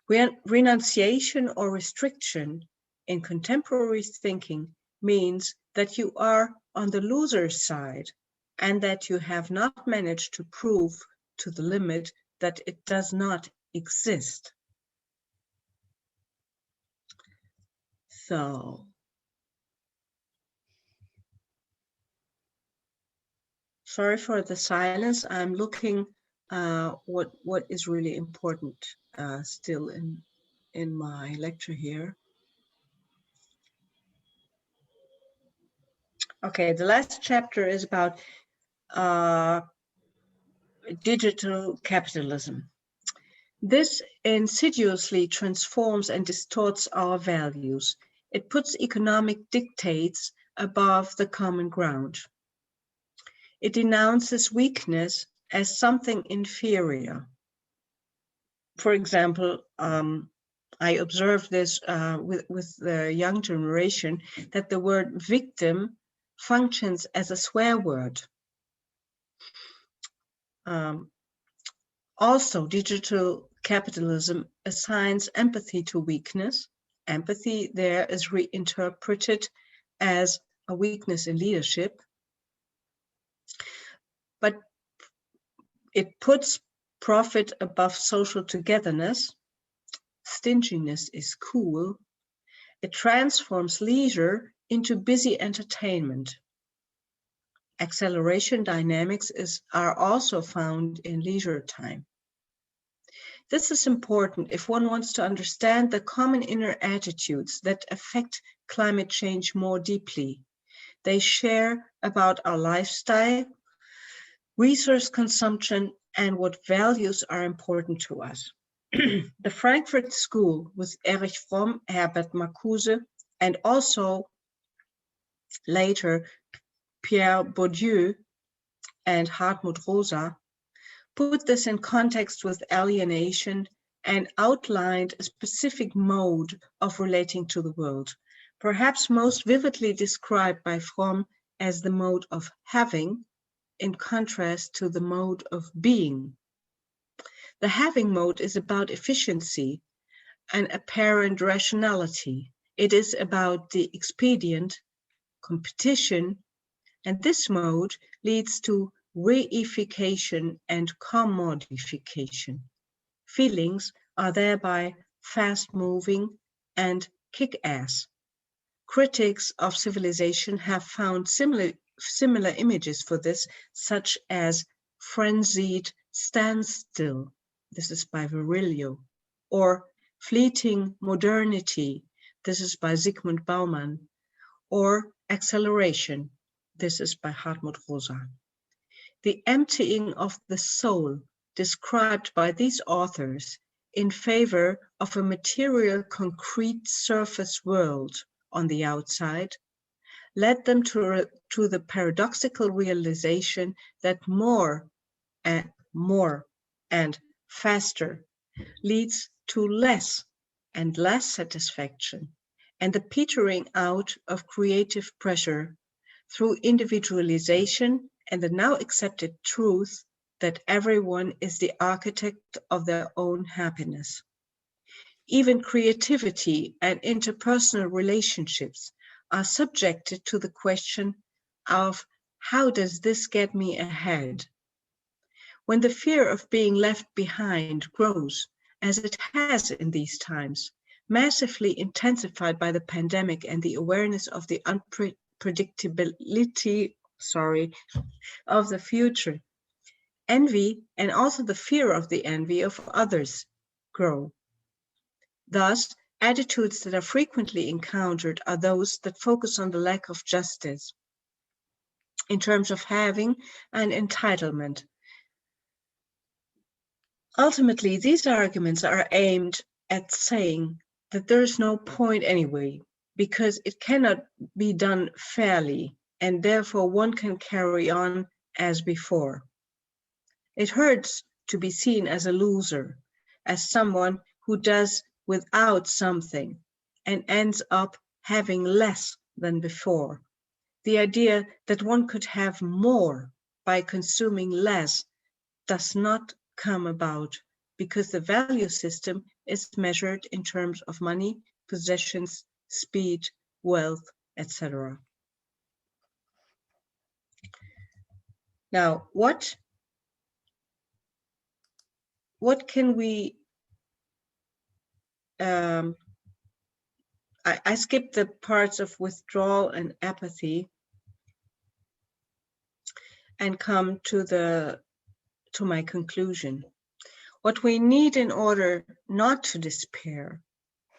Renunciation or restriction in contemporary thinking means that you are on the loser's side and that you have not managed to prove to the limit that it does not exist. So, sorry for the silence. I'm looking what is really important still in my lecture here. Okay, the last chapter is about digital capitalism. This insidiously transforms and distorts our values. It puts economic dictates above the common ground. It denounces weakness as something inferior. For example, I observed this with the young generation, that the word victim functions as a swear word. Also, digital capitalism assigns empathy to weakness. Empathy there is reinterpreted as a weakness in leadership. But it puts profit above social togetherness. Stinginess is cool. It transforms leisure into busy entertainment. Acceleration dynamics are also found in leisure time. This is important if one wants to understand the common inner attitudes that affect climate change more deeply. They share about our lifestyle, resource consumption, and what values are important to us. The Frankfurt School with Erich Fromm, Herbert Marcuse, and also later Pierre Bourdieu and Hartmut Rosa put this in context with alienation and outlined a specific mode of relating to the world, perhaps most vividly described by Fromm as the mode of having, in contrast to the mode of being. The having mode is about efficiency and apparent rationality. It is about the expedient, competition, and this mode leads to reification and commodification. Feelings are thereby fast-moving and kick-ass. Critics of civilization have found similar images for this, such as frenzied standstill, this is by Virilio, or fleeting modernity, this is by Zygmunt Bauman, or acceleration, this is by Hartmut Rosa. The emptying of the soul described by these authors in favor of a material, concrete surface world on the outside led them to the paradoxical realization that more and faster leads to less and less satisfaction, and the petering out of creative pressure through individualization and the now accepted truth that everyone is the architect of their own happiness. Even creativity and interpersonal relationships are subjected to the question of how does this get me ahead? When the fear of being left behind grows, as it has in these times, massively intensified by the pandemic and the awareness of the unpredictability of the future, envy and also the fear of the envy of others grow. Thus, attitudes that are frequently encountered are those that focus on the lack of justice in terms of having and entitlement. Ultimately, these arguments are aimed at saying that there is no point anyway, because it cannot be done fairly, and therefore one can carry on as before. It hurts to be seen as a loser, as someone who does without something and ends up having less than before. The idea that one could have more by consuming less does not come about because the value system is measured in terms of money, possessions, speed, wealth, etc. Now, what can we, I skipped the parts of withdrawal and apathy and come to my conclusion. What we need in order not to despair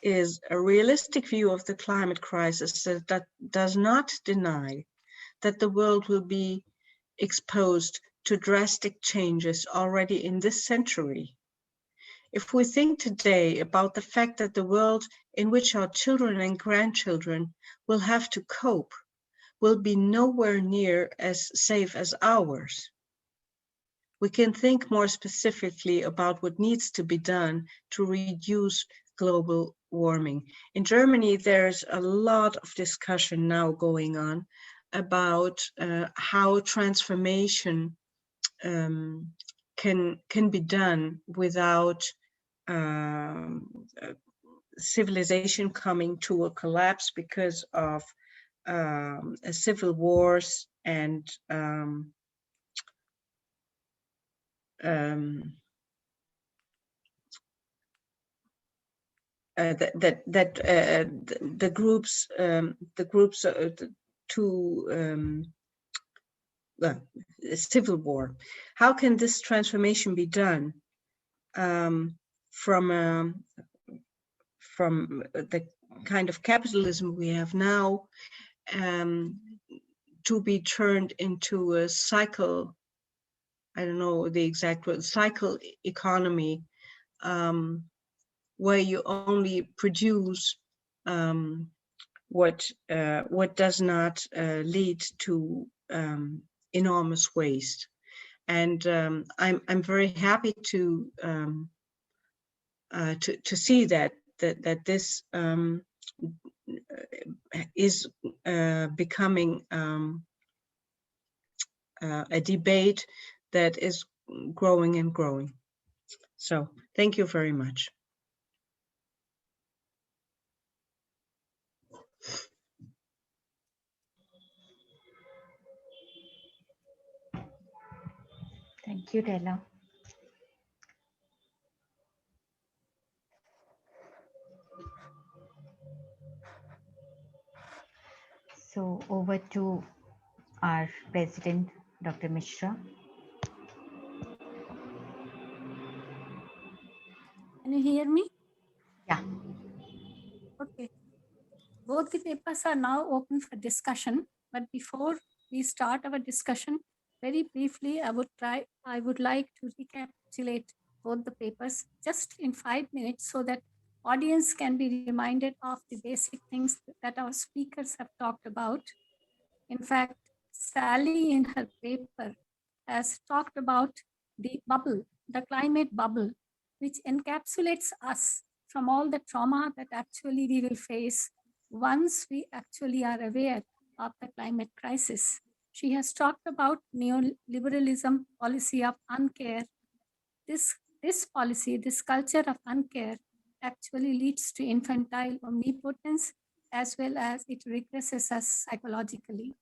is a realistic view of the climate crisis that does not deny that the world will be exposed to drastic changes already in this century. If we think today about the fact that the world in which our children and grandchildren will have to cope will be nowhere near as safe as ours, we can think more specifically about what needs to be done to reduce global warming. In Germany, there's a lot of discussion now going on about how transformation can be done without civilization coming to a collapse because of civil wars and the groups civil war. How can this transformation be done from the kind of capitalism we have now to be turned into a cycle? I don't know the exact word, cycle economy, where you only produce what does not lead to enormous waste. And I'm very happy to see that this is becoming a debate that is growing and growing. So thank you very much. Thank you, Dela. So over to our president, Dr. Mishra. Can you hear me? Yeah. Okay. Both the papers are now open for discussion, but before we start our discussion, very briefly, I would like to recapitulate both the papers just in 5 minutes so that audience can be reminded of the basic things that our speakers have talked about. In fact, Sally in her paper has talked about the bubble, the climate bubble, which encapsulates us from all the trauma that actually we will face once we actually are aware of the climate crisis. She has talked about neoliberalism policy of uncare. This policy, this culture of uncare actually leads to infantile omnipotence as well as it regresses us psychologically.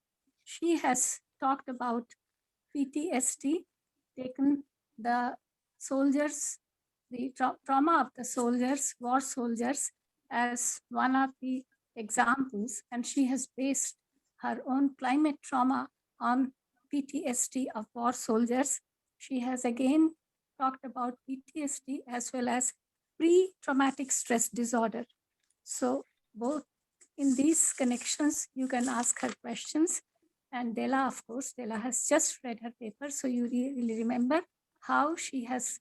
She has talked about PTSD, taken the soldiers, the trauma of the soldiers, war soldiers, as one of the examples, and she has based her own climate trauma on PTSD of war soldiers. She has again talked about PTSD as well as pre-traumatic stress disorder. So both in these connections, you can ask her questions. And Dela, of course, Dela has just read her paper, so you really remember how she has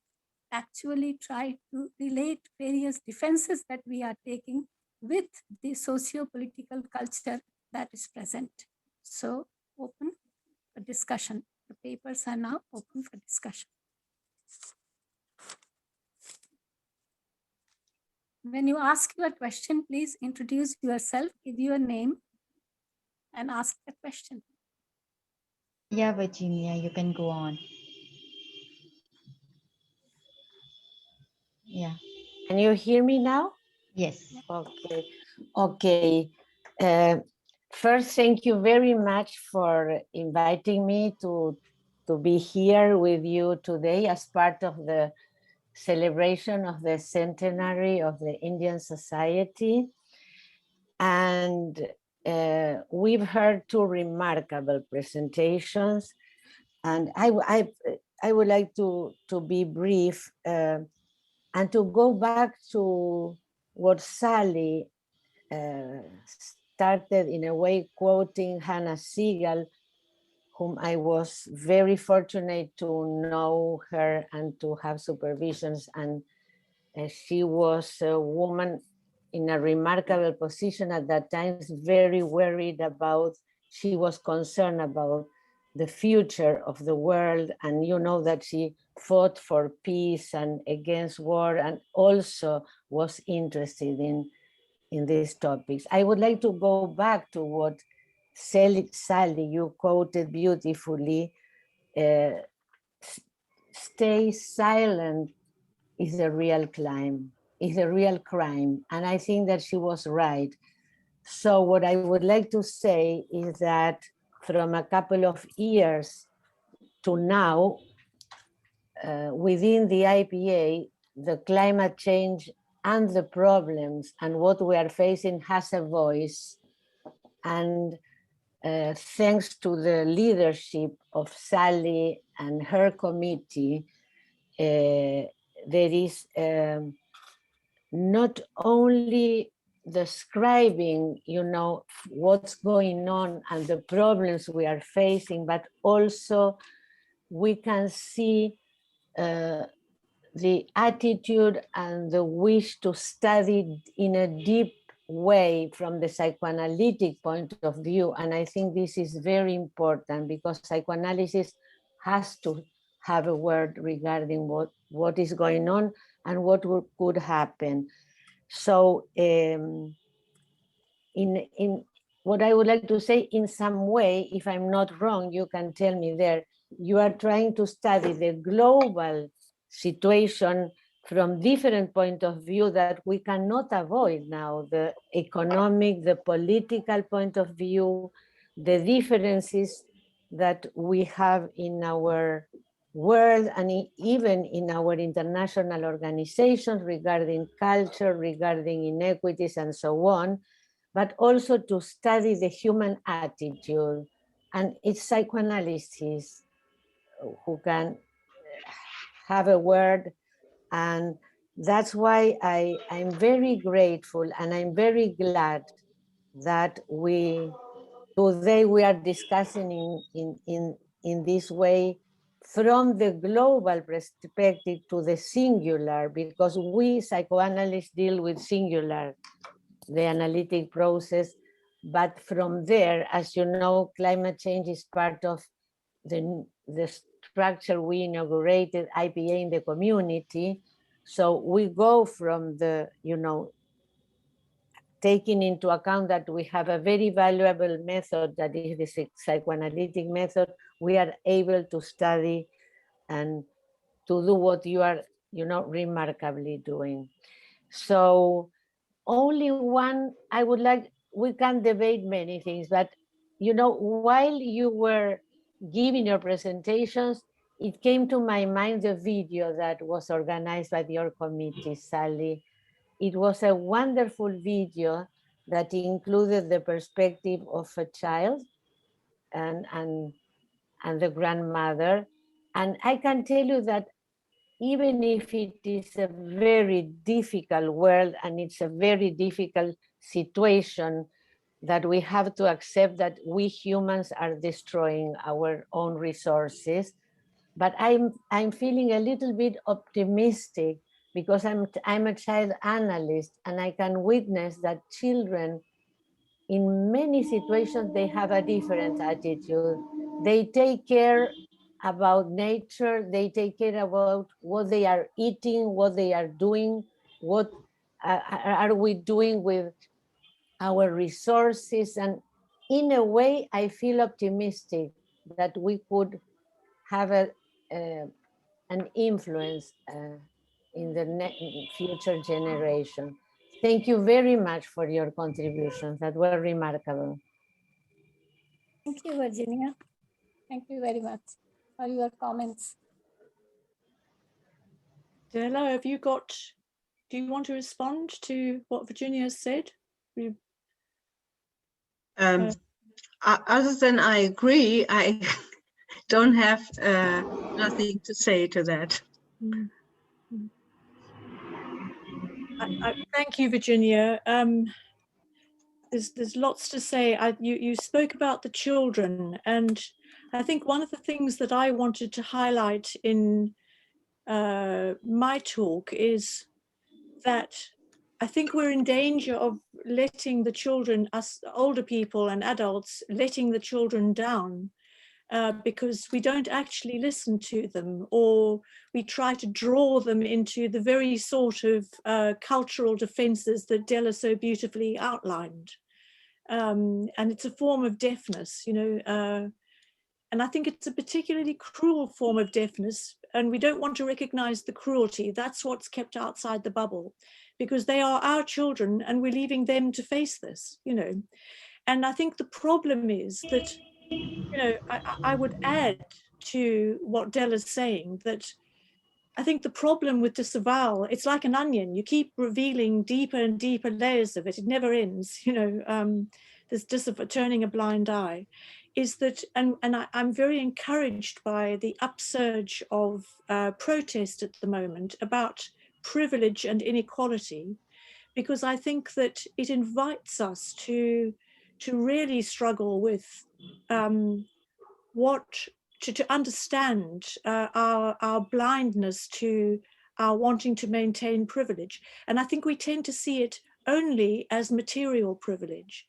actually tried to relate various defenses that we are taking with the socio-political culture that is present. So open for discussion. The papers are now open for discussion. When you ask your question, please introduce yourself, give your name, and ask the question. Yeah, Virginia, you can go on. Yeah. Can you hear me now? Yes. Okay. Okay. Uh, First, thank you very much for inviting me to be here with you today as part of the celebration of the centenary of the Indian Society. And we've heard two remarkable presentations. And I would like to be brief and to go back to what Sally started in a way quoting Hannah Siegel, whom I was very fortunate to know her and to have supervisions. And she was a woman in a remarkable position at that time, very worried about, she was concerned about the future of the world. And you know that she fought for peace and against war, and also was interested in these topics. I would like to go back to what Sally, you quoted beautifully. Stay silent is a real crime, is a real crime. And I think that she was right. So what I would like to say is that from a couple of years to now, within the IPA, the climate change and the problems and what we are facing has a voice. And thanks to the leadership of Sally and her committee, there is not only describing, what's going on and the problems we are facing, but also we can see the attitude and the wish to study in a deep way from the psychoanalytic point of view. And I think this is very important because psychoanalysis has to have a word regarding what is going on and what could happen. So in what I would like to say, in some way, if I'm not wrong, you can tell me there, you are trying to study the global situation from different point of view that we cannot avoid now, the economic, the political point of view, the differences that we have in our world and even in our international organizations regarding culture, regarding inequities and so on, but also to study the human attitude. And it's psychoanalysis who can have a word. And that's why I'm very grateful and I'm very glad that today we are discussing in this way from the global perspective to the singular, because we psychoanalysts deal with singular, the analytic process. But from there, as you know, climate change is part of the structure we inaugurated, IPA in the community. So we go from the, taking into account that we have a very valuable method that is the psychoanalytic method, we are able to study and to do what you are, remarkably doing. So only one, I would like, we can debate many things, but while you were giving your presentations, it came to my mind the video that was organized by your committee, Sally. It was a wonderful video that included the perspective of a child and the grandmother. And I can tell you that even if it is a very difficult world and it's a very difficult situation, that we have to accept that we humans are destroying our own resources. But I'm feeling a little bit optimistic because I'm a child analyst and I can witness that children in many situations, they have a different attitude. They take care about nature, they take care about what they are eating, what they are doing, what are we doing with our resources. And in a way, I feel optimistic that we could have an influence in the future generation. Thank you very much for your contributions that were remarkable. Thank you, Virginia. Thank you very much for your comments. Della, have you got, do you want to respond to what Virginia has said? Other than I agree, I don't have nothing to say to that. Thank you, Virginia. There's lots to say. You spoke about the children, and I think one of the things that I wanted to highlight in my talk is that I think we're in danger of letting the children, us older people and adults, letting the children down because we don't actually listen to them, or we try to draw them into the very sort of cultural defenses that Della so beautifully outlined. And it's a form of deafness, you know, and I think it's a particularly cruel form of deafness, and we don't want to recognize the cruelty. That's what's kept outside the bubble, because they are our children and we're leaving them to face this, you know. And I think the problem is that, you know, I would add to what Della's saying that I think the problem with disavowal, it's like an onion. You keep revealing deeper and deeper layers of it. It never ends, you know. There's just turning a blind eye. Is that, and I'm very encouraged by the upsurge of protest at the moment about privilege and inequality, because I think that it invites us to really struggle with to understand our blindness to our wanting to maintain privilege. And I think we tend to see it only as material privilege.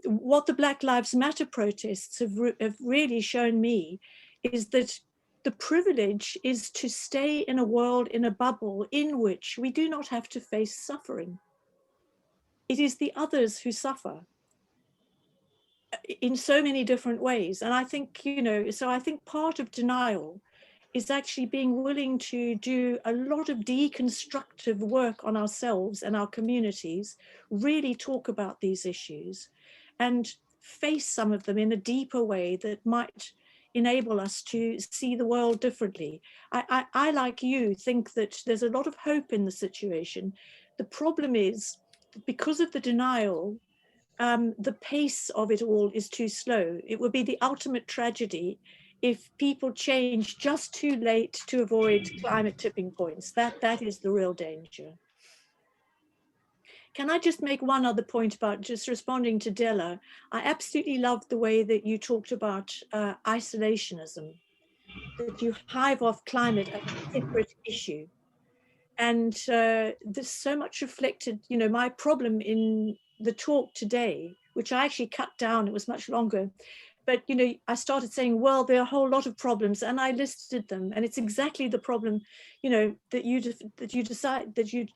What the Black Lives Matter protests have really shown me is that the privilege is to stay in a world, in a bubble in which we do not have to face suffering. It is the others who suffer in so many different ways. And I think, you know, so I think part of denial is actually being willing to do a lot of deconstructive work on ourselves and our communities, really talk about these issues and face some of them in a deeper way that might enable us to see the world differently. I like you, think that there's a lot of hope in the situation. The problem is, because of the denial, the pace of it all is too slow. It would be the ultimate tragedy if people change just too late to avoid climate tipping points. That is the real danger. Can I just make one other point about just responding to Della? I absolutely loved the way that you talked about isolationism, that you hive off climate as a separate issue. And there's so much reflected, you know, my problem in the talk today, which I actually cut down, it was much longer. But, you know, I started saying, well, there are a whole lot of problems, and I listed them. And it's exactly the problem, you know, that you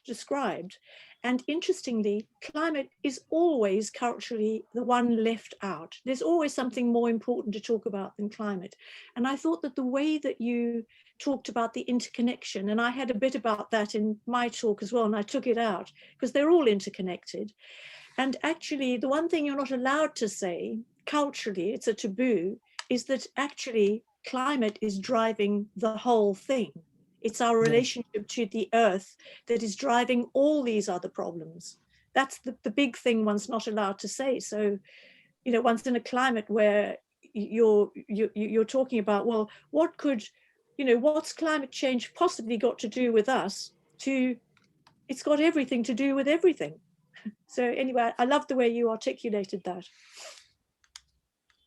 described. And interestingly, climate is always culturally the one left out. There's always something more important to talk about than climate. And I thought that the way that you talked about the interconnection, and I had a bit about that in my talk as well, and I took it out because they're all interconnected. And actually, the one thing you're not allowed to say culturally, it's a taboo, is that actually climate is driving the whole thing. It's our relationship to the earth that is driving all these other problems. That's the big thing one's not allowed to say. So, you know, one's in a climate where you're talking about, well, what could, you know, what's climate change possibly got to do with us? It's got everything to do with everything. So anyway, I love the way you articulated that.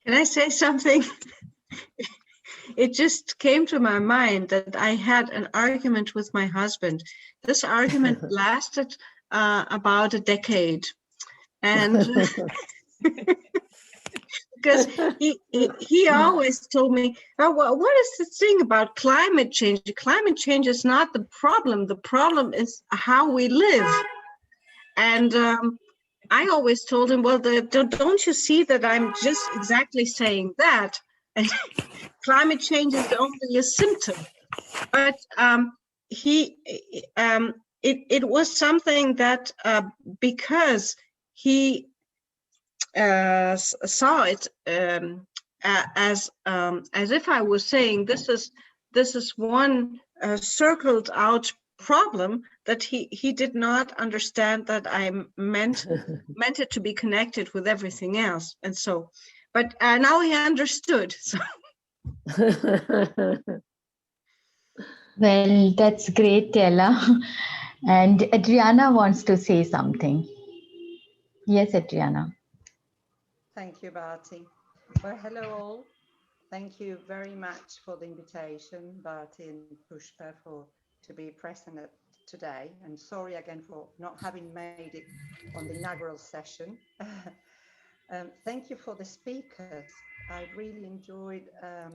Can I say something? It just came to my mind that I had an argument with my husband. This argument lasted about a decade. And because he always told me, oh, well, what is the thing about climate change? Climate change is not the problem. The problem is how we live. And I always told him, well, don't you see that I'm just exactly saying that? And climate change is only a symptom. But it was something that because he saw it as if I was saying this is one circled out problem that he did not understand that I meant it to be connected with everything else, and so, but now he understood. So. Well, that's great, Ella. And Adriana wants to say something. Yes, Adriana. Thank you, Barty. Well, hello all. Thank you very much for the invitation, Barty and Pushpa, to be present today. And sorry again for not having made it on the inaugural session. Thank you for the speakers. I really enjoyed the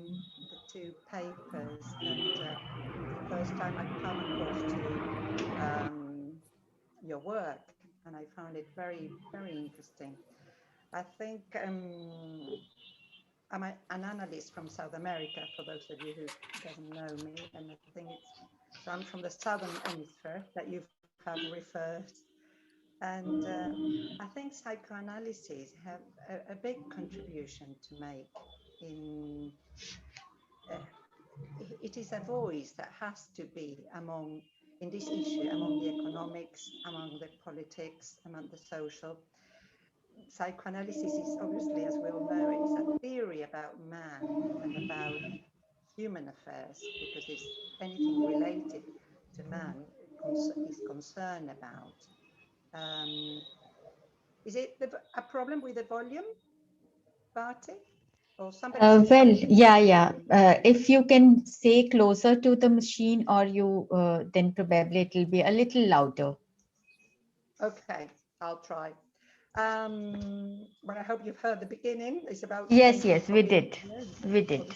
two papers, and the first time I come across to your work, and I found it very, very interesting. I think I'm an analyst from South America, for those of you who doesn't know me, and I think so I'm from the Southern Hemisphere that you have referred. And I think psychoanalysis have a big contribution to make in, it is a voice that has to be in this issue, among the economics, among the politics, among the social. Psychoanalysis is obviously, as we all know, is a theory about man and about human affairs, because it's anything related to man is concerned about. Is it a problem with the volume, Barty? Or somebody Well, yeah. If you can say closer to the machine, or you, then probably it will be a little louder. Okay, I'll try. But I hope you've heard the beginning. It's about Yes, we did. We did.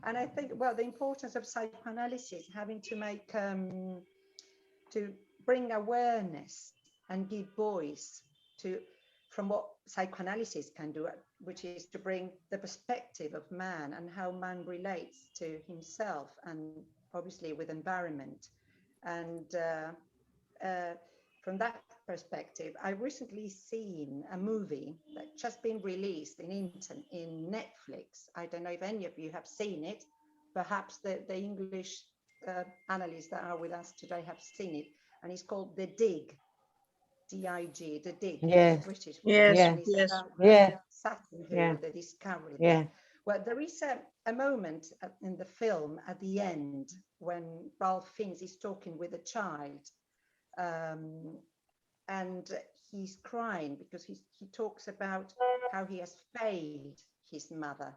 And I think, well, the importance of psychoanalysis having to make to bring awareness and give voice to from what psychoanalysis can do, which is to bring the perspective of man and how man relates to himself and obviously with environment. And from that perspective, I recently seen a movie that just been released in Netflix. I don't know if any of you have seen it. Perhaps the English analysts that are with us today have seen it, and it's called The Dig. D-I-G, The Dig. Yes. British. Yes. Yes. Saturn, Yeah. they discovered Yeah. that. Well, there is a moment in the film at the end when Ralph Fiennes is talking with a child, and he's crying because he talks about how he has failed his mother.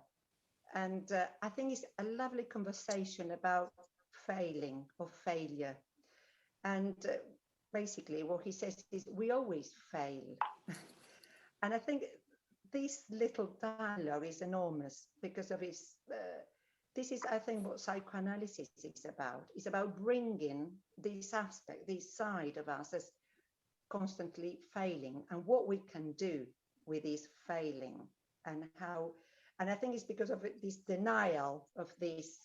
And I think it's a lovely conversation about failing or failure. And basically what he says is we always fail. And I think this little dialogue is enormous because of his, this is, I think, what psychoanalysis is about. It's about bringing this aspect, this side of us as constantly failing and what we can do with this failing and how, and I think it's because of this denial of this,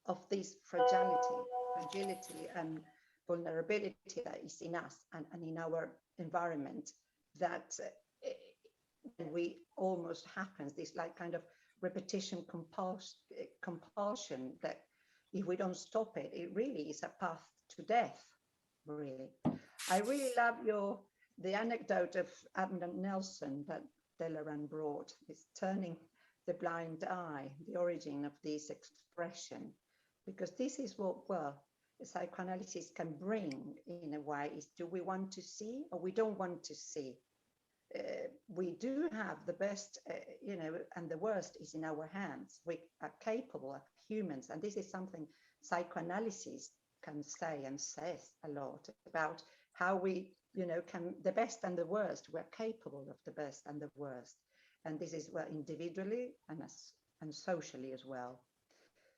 of this fragility and vulnerability that is in us and in our environment, that we almost happens this like kind of repetition compulsion that if we don't stop it, it really is a path to death, really. I really love the anecdote of Admiral Nelson that Delaram brought, this turning the blind eye, the origin of this expression, because this is what, well, psychoanalysis can bring in a way, is do we want to see or we don't want to see? We do have the best, and the worst is in our hands. We are capable of humans, and this is something psychoanalysis can say and says a lot about how we, can the best and the worst. We're capable of the best and the worst, and this is well individually and socially as well.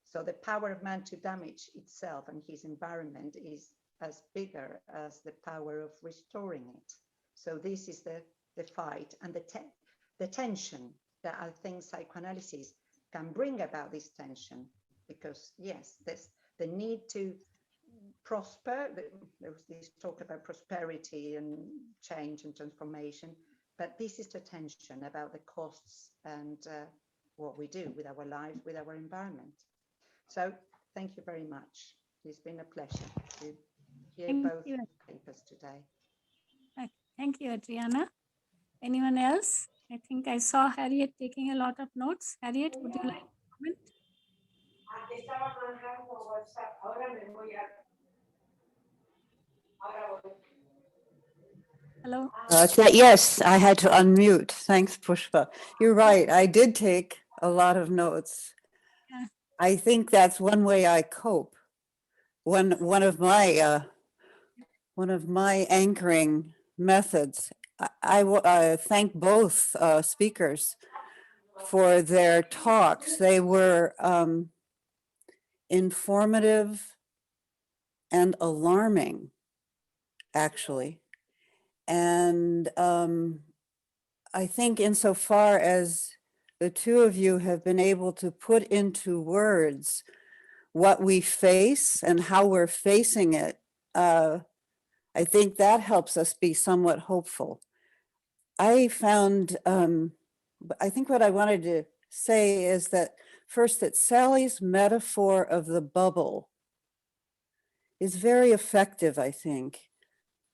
So the power of man to damage itself and his environment is as bigger as the power of restoring it. So this is the fight and the tension that I think psychoanalysis can bring about, this tension because yes, there's the need to prosper. There was this talk about prosperity and change and transformation, but this is the tension about the costs and what we do with our lives, with our environment. So thank you very much. It's been a pleasure to hear Thank both you. papers today. Okay, thank you, Adriana. Anyone else? I think I saw Harriet taking a lot of notes. Harriet, would you like to comment? Hello. Yes, I had to unmute. Thanks, Pushpa. You're right. I did take a lot of notes. Yeah. I think that's one way I cope. One of my anchoring methods. I thank both speakers for their talks. They were informative and alarming, actually. And I think insofar as the two of you have been able to put into words what we face and how we're facing it, I think that helps us be somewhat hopeful. I found, I think what I wanted to say is that first, that Sally's metaphor of the bubble is very effective, I think,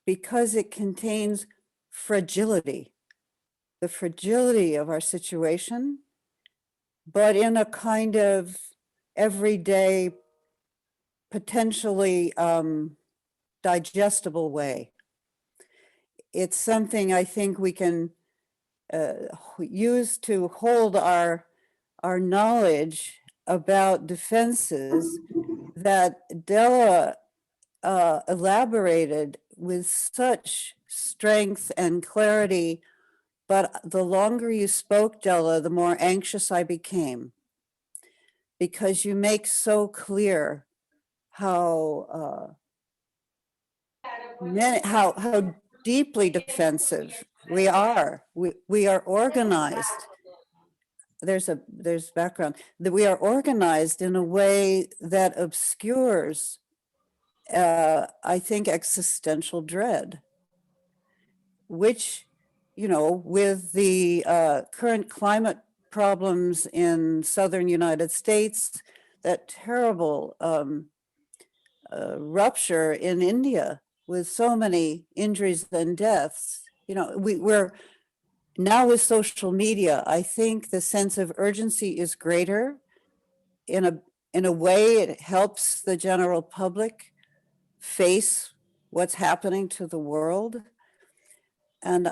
because it contains fragility, the fragility of our situation, but in a kind of everyday, potentially digestible way. It's something I think we can use to hold our knowledge about defenses that Della elaborated with such strength and clarity. But the longer you spoke, Della, the more anxious I became, because you make so clear how how deeply defensive we are. We are organized. There's background that we are organized in a way that obscures, I think, existential dread, which, you know, with the current climate problems in southern United States, that terrible rupture in India with so many injuries and deaths, you know, we're now with social media, I think the sense of urgency is greater. In a way, it helps the general public face what's happening to the world. And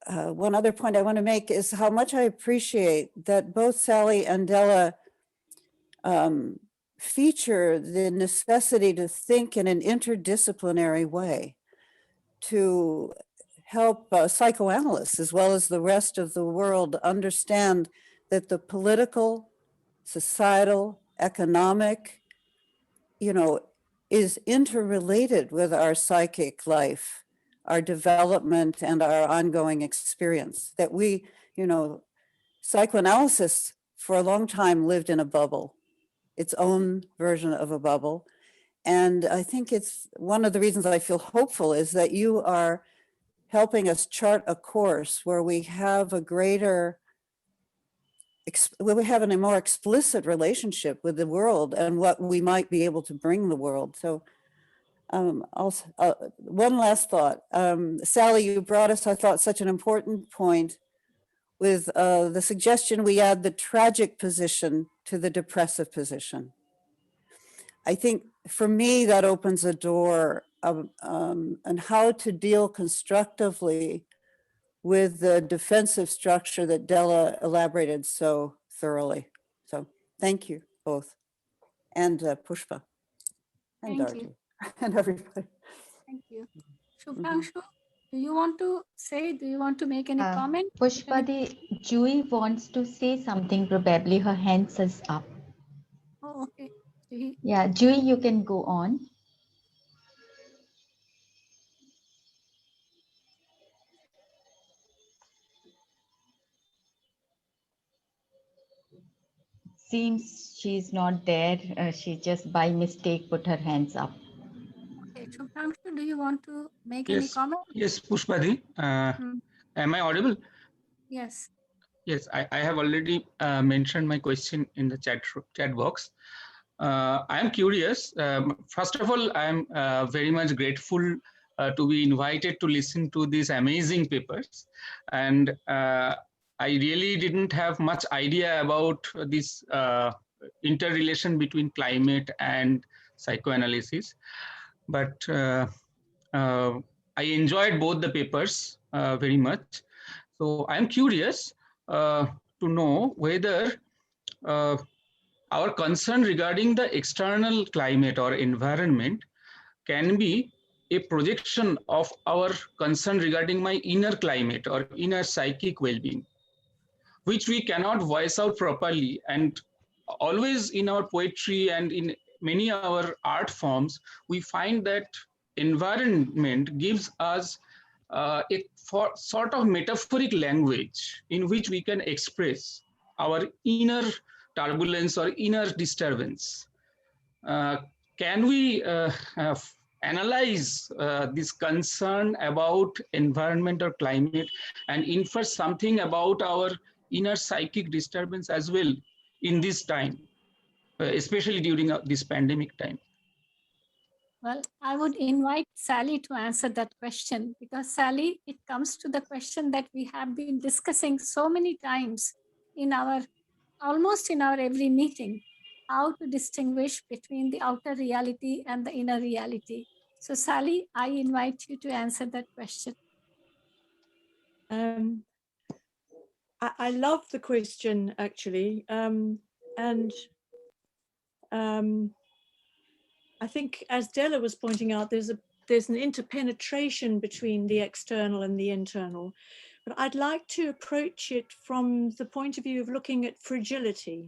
one other point I want to make is how much I appreciate that both Sally and Della feature the necessity to think in an interdisciplinary way to help psychoanalysts as well as the rest of the world understand that the political, societal, economic, you know, is interrelated with our psychic life, our development, and our ongoing experience. That we, you know, psychoanalysis for a long time lived in a bubble, its own version of a bubble. And I think it's one of the reasons I feel hopeful is that you are helping us chart a course where we have a greater, where we have a more explicit relationship with the world and what we might be able to bring the world. So also, one last thought. Sally, you brought us, I thought, such an important point with the suggestion we add the tragic position to the depressive position. I think for me, that opens a door on how to deal constructively with the defensive structure that Della elaborated so thoroughly. So thank you both, and Pushpa, and Thank you. Darji, and everybody. Thank you. Shubhanshu, do you want to say, do you want to make any comment? Pushpadi, Jui wants to say something, probably her hands is up. Oh, okay. Juhi. Yeah, Jui, you can go on. Seems she's not there. She just by mistake put her hands up. Okay, Shubhranshu, do you want to make any Yes, comment? yes, Pushpadi. Am I audible? Yes. Yes, I have already mentioned my question in the chat box. I am curious. First of all, I am very much grateful to be invited to listen to these amazing papers. And I really didn't have much idea about this interrelation between climate and psychoanalysis. But I enjoyed both the papers very much. So I'm curious to know whether our concern regarding the external climate or environment can be a projection of our concern regarding my inner climate or inner psychic well-being, which we cannot voice out properly. And always in our poetry and in many our art forms, we find that environment gives us sort of metaphoric language in which we can express our inner turbulence or inner disturbance. Can we analyze this concern about environment or climate and infer something about our inner psychic disturbance as well in this time, especially during this pandemic time? Well, I would invite Sally to answer that question, because Sally, it comes to the question that we have been discussing so many times in our, almost in our every meeting, how to distinguish between the outer reality and the inner reality. So Sally, I invite you to answer that question. I love the question, actually. I think, as Della was pointing out, there's an interpenetration between the external and the internal. But I'd like to approach it from the point of view of looking at fragility,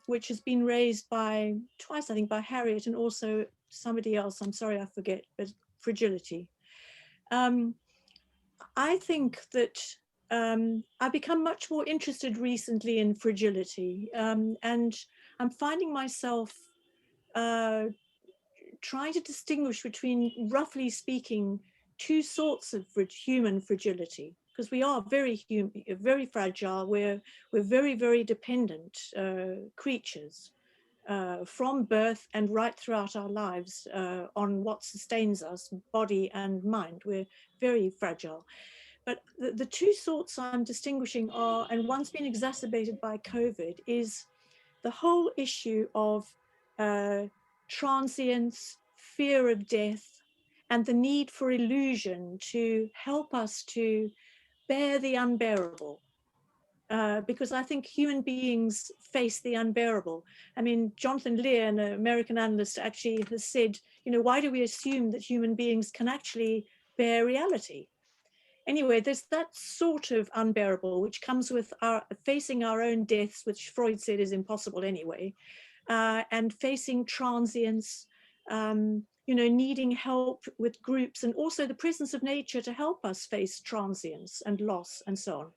which has been raised twice, I think, by Harriet and also somebody else. I'm sorry, I forget, but fragility. I think that I've become much more interested recently in fragility, and I'm finding myself trying to distinguish between, roughly speaking, two sorts of human fragility, because we are very fragile. We're very, very dependent creatures from birth and right throughout our lives on what sustains us, body and mind. We're very fragile. But the two sorts I'm distinguishing are, and one's been exacerbated by COVID, is the whole issue of transience, fear of death, and the need for illusion to help us to bear the unbearable. Because I think human beings face the unbearable. I mean, Jonathan Lear, an American analyst, actually has said, why do we assume that human beings can actually bear reality? Anyway, there's that sort of unbearable, which comes with facing our own deaths, which Freud said is impossible anyway, and facing transience, needing help with groups, and also the presence of nature to help us face transience and loss and so on.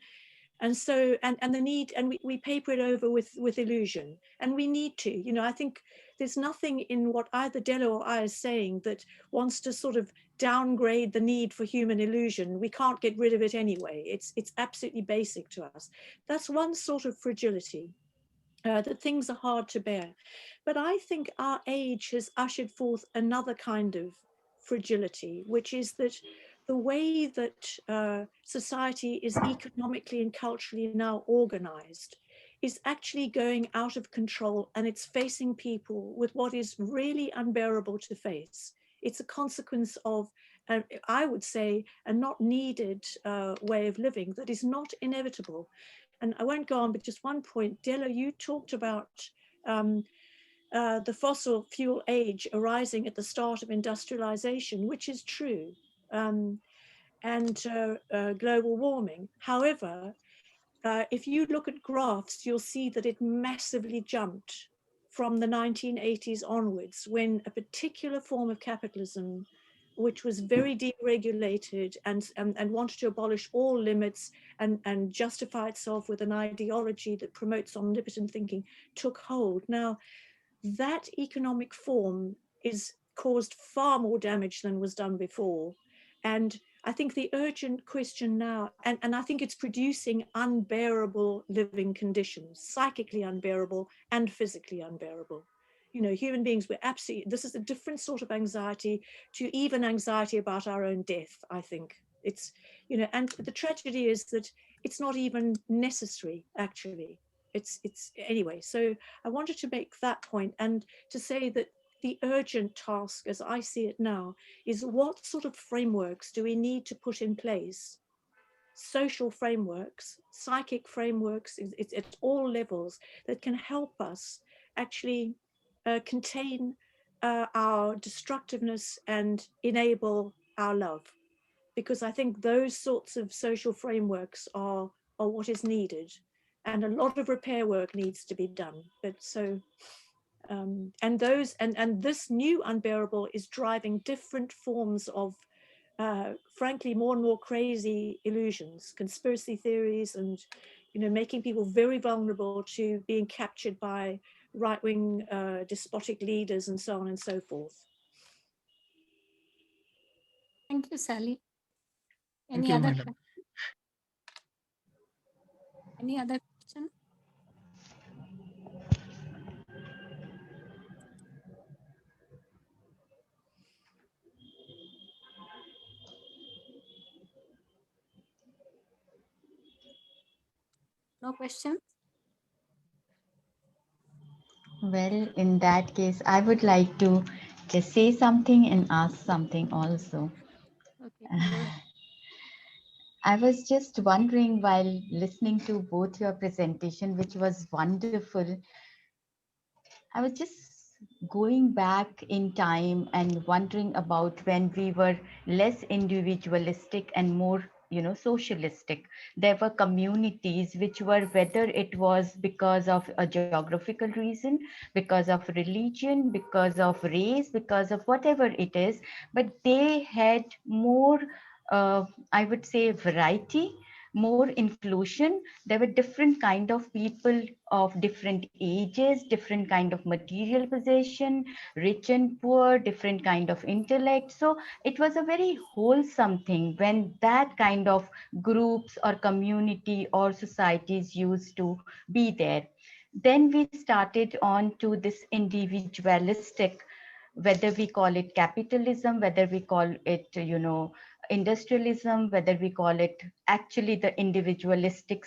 And so, and the need, and we paper it over with illusion, and we need to, I think there's nothing in what either Della or I are saying that wants to sort of downgrade the need for human illusion. We can't get rid of it anyway. It's absolutely basic to us. That's one sort of fragility, that things are hard to bear. But I think our age has ushered forth another kind of fragility, which is that the way that society is economically and culturally now organized is actually going out of control, and it's facing people with what is really unbearable to face. It's a consequence of, I would say, a not needed way of living that is not inevitable. And I won't go on, but just one point. Della, you talked about the fossil fuel age arising at the start of industrialization, which is true, and global warming. However, if you look at graphs, you'll see that it massively jumped from the 1980s onwards, when a particular form of capitalism which was very deregulated and wanted to abolish all limits and justify itself with an ideology that promotes omnipotent thinking, took hold. Now, that economic form is caused far more damage than was done before. And I think the urgent question now, and I think it's producing unbearable living conditions, psychically unbearable and physically unbearable. You know, human beings were absolutely, this is a different sort of anxiety to even anxiety about our own death, I think. It's, you know, and the tragedy is that it's not even necessary, actually. It's anyway, so I wanted to make that point and to say that the urgent task, as I see it now, is what sort of frameworks do we need to put in place? Social frameworks, psychic frameworks, it's at all levels that can help us actually contain our destructiveness and enable our love. Because I think those sorts of social frameworks are what is needed. And a lot of repair work needs to be done. But so, and this new unbearable is driving different forms of, frankly, more and more crazy illusions, conspiracy theories, and, you know, making people very vulnerable to being captured by right-wing despotic leaders and so on and so forth. Thank you, Sally. Thank you, madam. Any other question? No question? Well, in that case, I would like to just say something and ask something also. Okay, go ahead. I was just wondering while listening to both your presentation, which was wonderful, I was just going back in time and wondering about when we were less individualistic and more, you know, socialistic. There were communities which were, whether it was because of a geographical reason, because of religion, because of race, because of whatever it is, but they had more, I would say, variety, more inclusion. There were different kind of people of different ages, different kind of material possession, rich and poor, different kind of intellect. So it was a very wholesome thing when that kind of groups or community or societies used to be there. Then we started on to this individualistic, whether we call it capitalism, whether we call it, you know, industrialism, whether we call it actually the individualistic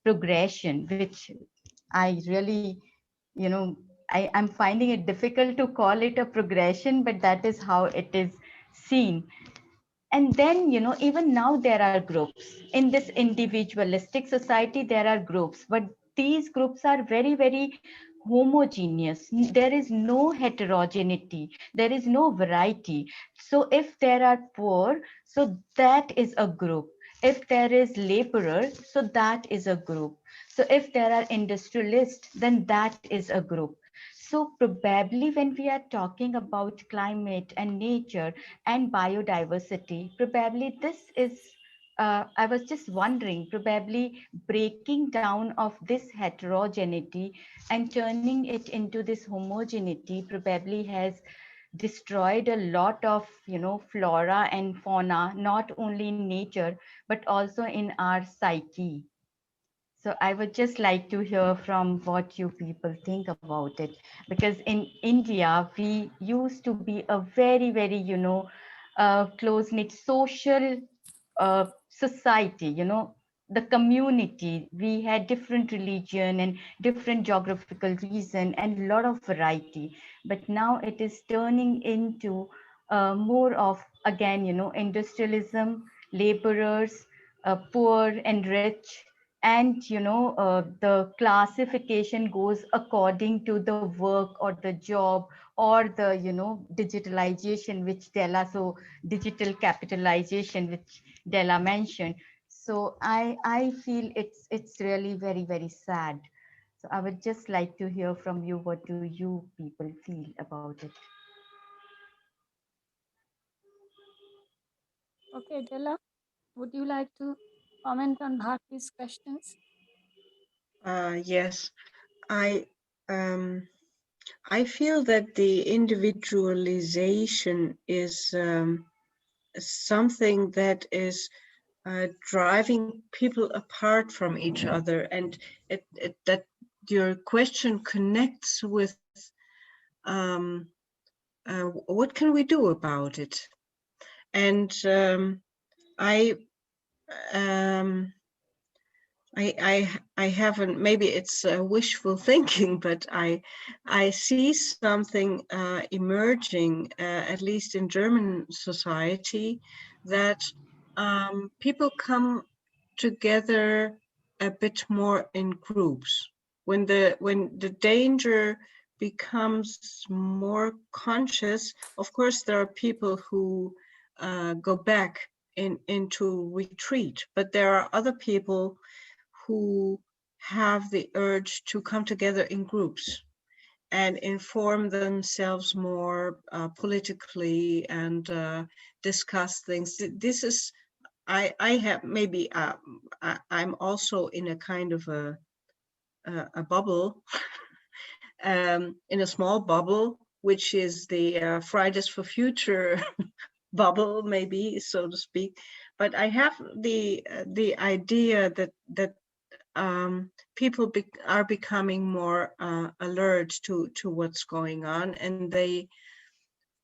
progression, which I really, you know, I'm finding it difficult to call it a progression, but that is how it is seen. And then, you know, even now there are groups in this individualistic society, there are groups, but these groups are very, very homogeneous. There is no heterogeneity, there is no variety. So if there are poor, so that is a group. If there is laborer, so that is a group. So if there are industrialists, then that is a group. So probably when we are talking about climate and nature and biodiversity, probably this is, I was just wondering, probably breaking down of this heterogeneity and turning it into this homogeneity probably has destroyed a lot of, you know, flora and fauna, not only in nature, but also in our psyche. So I would just like to hear from what you people think about it, because in India, we used to be a very, very, you know, close-knit social society, you know, the community. We had different religion and different geographical reason and a lot of variety. But now it is turning into more of, again, you know, industrialism, laborers, poor and rich, and you know, the classification goes according to the work or the job or the, you know, digitalization, which Della, so digital capitalization, which Della mentioned. So I feel it's really very, very sad. So I would just like to hear from you, what do you people feel about it? Okay, Della, would you like to comment on Bharti's questions? Yes, I feel that the individualization is something that is driving people apart from each other, and that your question connects with what can we do about it? And I haven't, maybe it's wishful thinking, but I see something emerging, at least in German society, that people come together a bit more in groups. When the danger becomes more conscious, of course, there are people who go back into retreat, but there are other people who have the urge to come together in groups and inform themselves more politically and discuss things. This is, I have maybe, I'm also in a kind of a bubble, in a small bubble, which is the Fridays for Future bubble, maybe, so to speak. But I have the idea that people are becoming more alert to what's going on, and they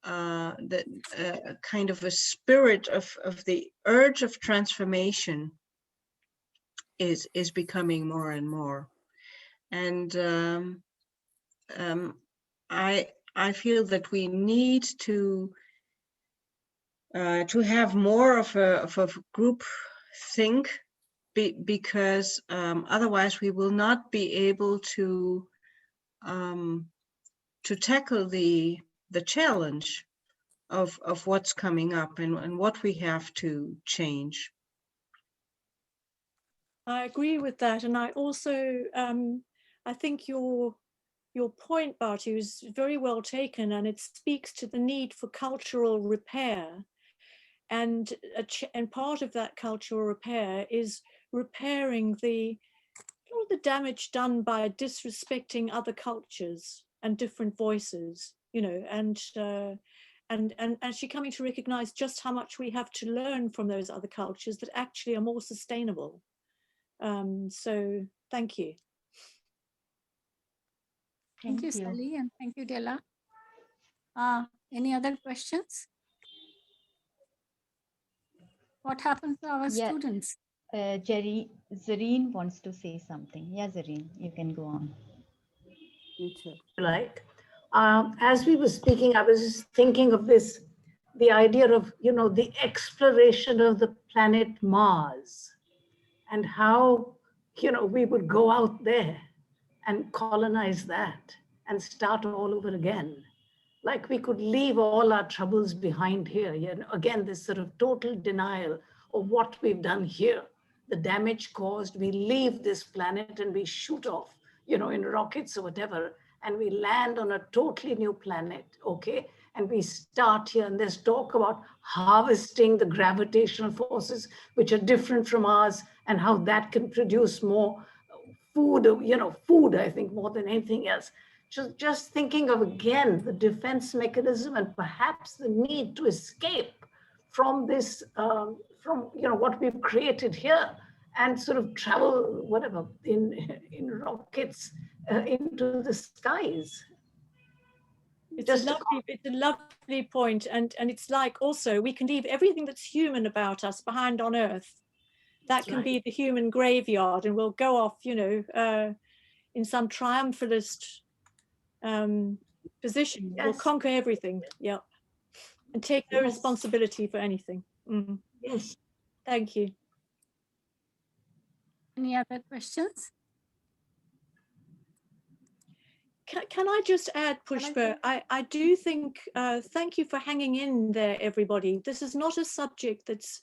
kind of a spirit of the urge of transformation is becoming more and more. And I feel that we need to have more of a group think, because otherwise we will not be able to tackle the challenge of what's coming up and what we have to change. I agree with that, and I also I think your point, Bharti, is very well taken, and it speaks to the need for cultural repair, and part of that cultural repair is repairing the damage done by disrespecting other cultures and different voices, you know, and actually coming to recognize just how much we have to learn from those other cultures that actually are more sustainable. So thank you. Thank you, Sally, and thank you, Della. Any other questions? What happened to our students? Jerry, Zareen wants to say something. Yeah, Zareen, you can go on. Me too. Like, as we were speaking, I was just thinking of this, the idea of, you know, the exploration of the planet Mars, and how, you know, we would go out there and colonize that and start all over again. Like we could leave all our troubles behind here. You know, again, this sort of total denial of what we've done here, the damage caused. We leave this planet and we shoot off, you know, in rockets or whatever, and we land on a totally new planet, okay? And we start here, and there's talk about harvesting the gravitational forces, which are different from ours, and how that can produce more food, you know, food, I think, more than anything else. Just thinking of, again, the defense mechanism and perhaps the need to escape from this, from, you know, what we've created here, and sort of travel, whatever, in rockets into the skies. It's a lovely point, and it's like also we can leave everything that's human about us behind on Earth. That can be the human graveyard, and we'll go off, you know, in some triumphalist position. We'll conquer everything, yeah, and take no responsibility for anything. Yes. Thank you. Any other questions? Can I just add, Pushpa? I do think, thank you for hanging in there, everybody. This is not a subject that's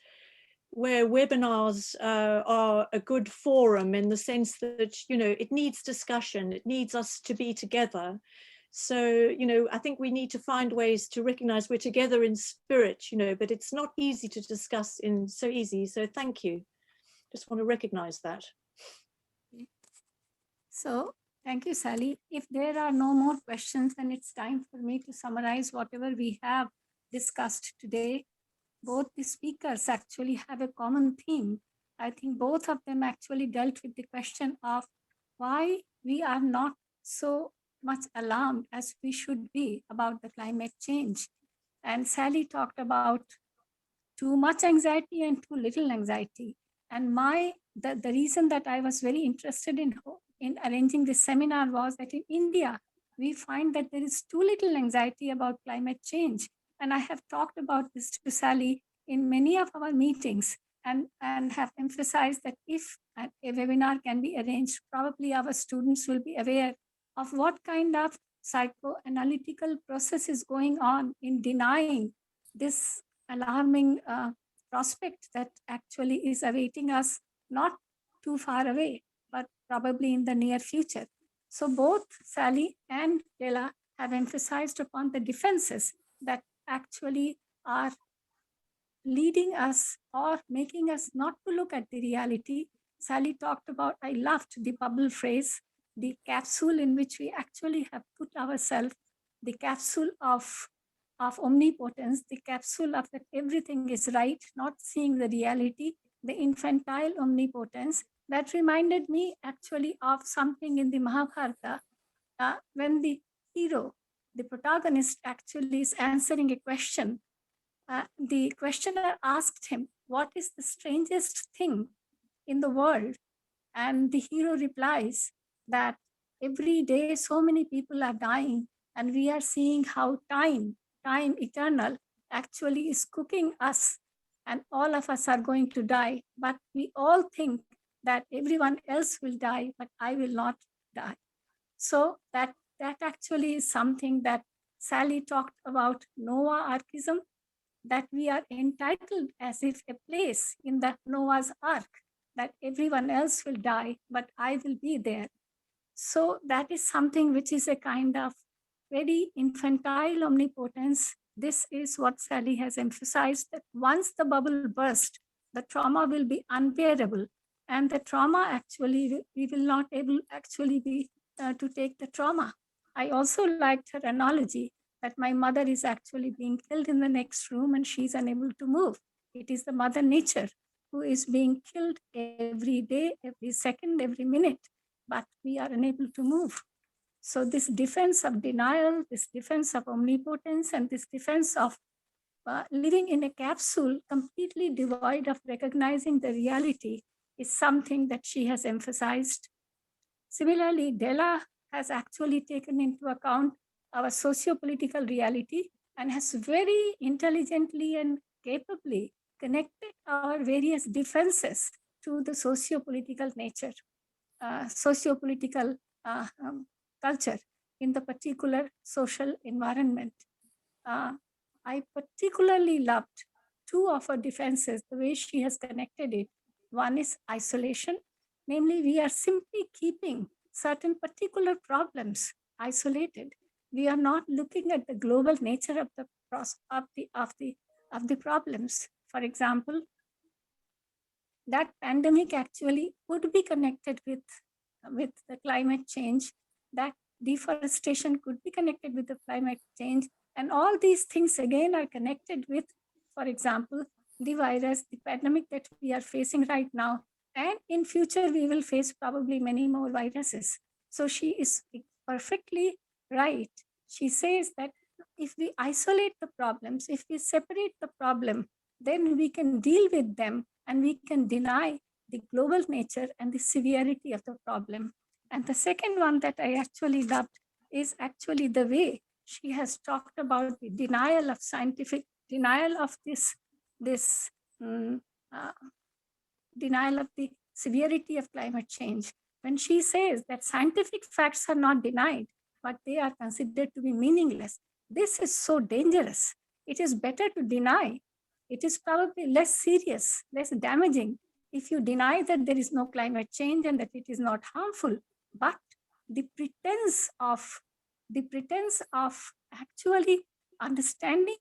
where webinars are a good forum, in the sense that, you know, it needs discussion. It needs us to be together. So, you know, I think we need to find ways to recognize we're together in spirit, you know, but it's not easy to discuss in so easy. So thank you. Just want to recognize that. So thank you, Sally. If there are no more questions, then it's time for me to summarize whatever we have discussed today. Both the speakers actually have a common theme. I think both of them actually dealt with the question of why we are not so much alarmed as we should be about the climate change. And Sally talked about too much anxiety and too little anxiety. And the reason that I was very interested in arranging this seminar was that in India, we find that there is too little anxiety about climate change. And I have talked about this to Sally in many of our meetings and have emphasized that if a webinar can be arranged, probably our students will be aware of what kind of psychoanalytical process is going on in denying this alarming prospect that actually is awaiting us not too far away, but probably in the near future. So both Sally and Dela have emphasized upon the defenses that actually are leading us or making us not to look at the reality. Sally talked about, I loved the bubble phrase, the capsule in which we actually have put ourselves, the capsule of omnipotence, the capsule of that everything is right, not seeing the reality, the infantile omnipotence. That reminded me actually of something in the Mahabharata when the hero, the protagonist actually is answering a question. The questioner asked him, what is the strangest thing in the world? And the hero replies that every day so many people are dying and we are seeing how time eternal actually is cooking us and all of us are going to die. But we all think that everyone else will die, but I will not die. So that actually is something that Sally talked about, Noah-archism, that we are entitled as if a place in the Noah's ark, that everyone else will die, but I will be there. So that is something which is a kind of very infantile omnipotence. This is what Sally has emphasized, that once the bubble bursts, the trauma will be unbearable. And the trauma actually, we will not able actually be to take the trauma. I also liked her analogy that my mother is actually being killed in the next room and she's unable to move. It is the mother nature who is being killed every day, every second, every minute, but we are unable to move. So this defense of denial, this defense of omnipotence, and this defense of living in a capsule completely devoid of recognizing the reality is something that she has emphasized. Similarly, Dela has actually taken into account our socio-political reality and has very intelligently and capably connected our various defenses to the socio-political nature, socio-political culture in the particular social environment. I particularly loved two of her defenses, the way she has connected it. One is isolation, namely we are simply keeping certain particular problems isolated. We are not looking at the global nature of the problems. For example, that pandemic actually could be connected with the climate change. That deforestation could be connected with the climate change. And all these things again are connected with, for example, the virus, the pandemic that we are facing right now. And in future, we will face probably many more viruses. So she is perfectly right. She says that if we isolate the problems, if we separate the problem, then we can deal with them and we can deny the global nature and the severity of the problem. And the second one that I actually loved is actually the way she has talked about the denial of scientific, denial of denial of the severity of climate change. When she says that scientific facts are not denied, but they are considered to be meaningless, this is so dangerous. It is better to deny. It is probably less serious, less damaging if you deny that there is no climate change and that it is not harmful. But the pretense of the pretense of actually understanding,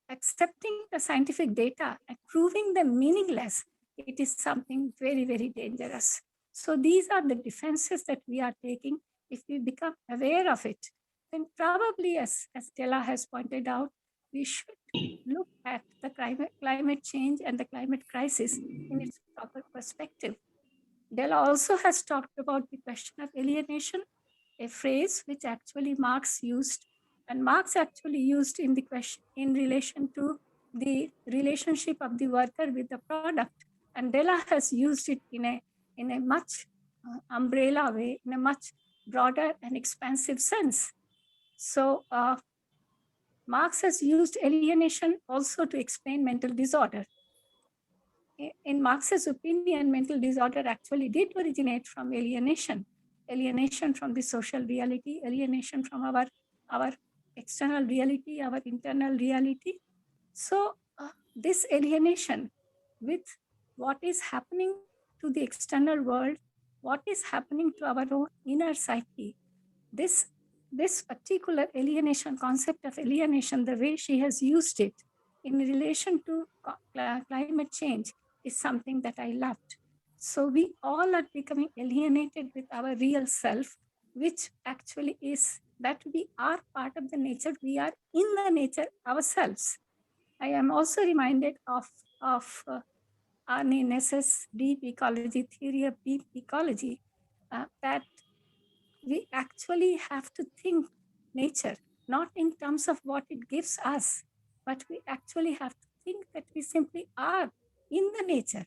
accepting the scientific data and proving them meaningless, it is something very, very dangerous. So these are the defenses that we are taking. If we become aware of it, then probably, as Stella has pointed out, we should look at the climate change and the climate crisis in its proper perspective. Della also has talked about the question of alienation, a phrase which actually Marx used, and Marx actually used in the question in relation to the relationship of the worker with the product, and Della has used it in a much umbrella way, in a much broader and expansive sense. So Marx has used alienation also to explain mental disorder. In Marx's opinion, mental disorder actually did originate from alienation from the social reality, alienation from our external reality, our internal reality. So this alienation with what is happening to the external world, what is happening to our own inner psyche, this particular alienation, concept of alienation, the way she has used it in relation to climate change is something that I loved. So we all are becoming alienated with our real self, which actually is that we are part of the nature, we are in the nature ourselves. I am also reminded of Arne Naess's deep ecology, theory of deep ecology, that we actually have to think nature, not in terms of what it gives us, but we actually have to think that we simply are in the nature.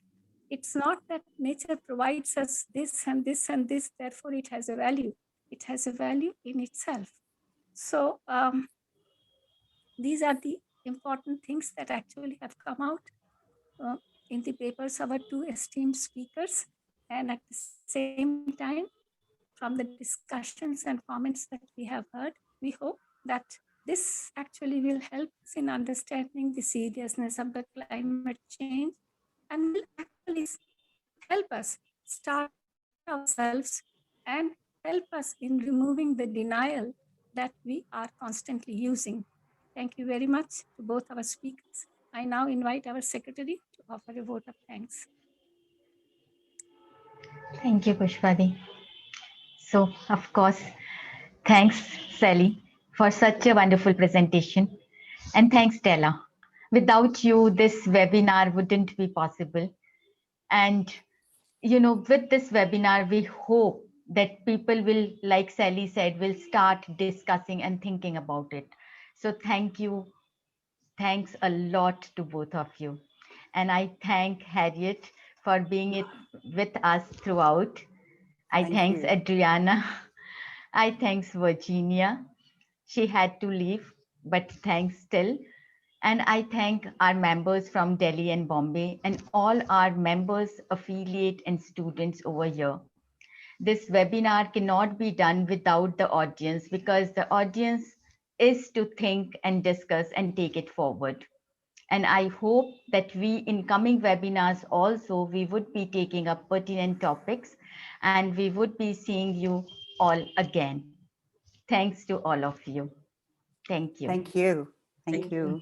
It's not that nature provides us this and this and this, therefore it has a value. It has a value in itself. So these are the important things that actually have come out in the papers of our two esteemed speakers. And at the same time, from the discussions and comments that we have heard, we hope that this actually will help us in understanding the seriousness of the climate change and will actually help us start ourselves and help us in removing the denial that we are constantly using. Thank you very much to both our speakers. I now invite our secretary to offer a vote of thanks. Thank you, Pushpadi. So, of course, thanks, Sally, for such a wonderful presentation. And thanks, Stella. Without you, this webinar wouldn't be possible. And, you know, with this webinar, we hope that people will, like Sally said, will start discussing and thinking about it. So thank you. Thanks a lot to both of you. And I thank Harriet for being with us throughout. I thanks Adriana. I thanks Virginia. She had to leave, but thanks still. And I thank our members from Delhi and Bombay and all our members, affiliate and students over here. This webinar cannot be done without the audience because the audience is to think and discuss and take it forward. And I hope that we in coming webinars also, we would be taking up pertinent topics and we would be seeing you all again. Thanks to all of you. Thank you. Thank you. Thank you.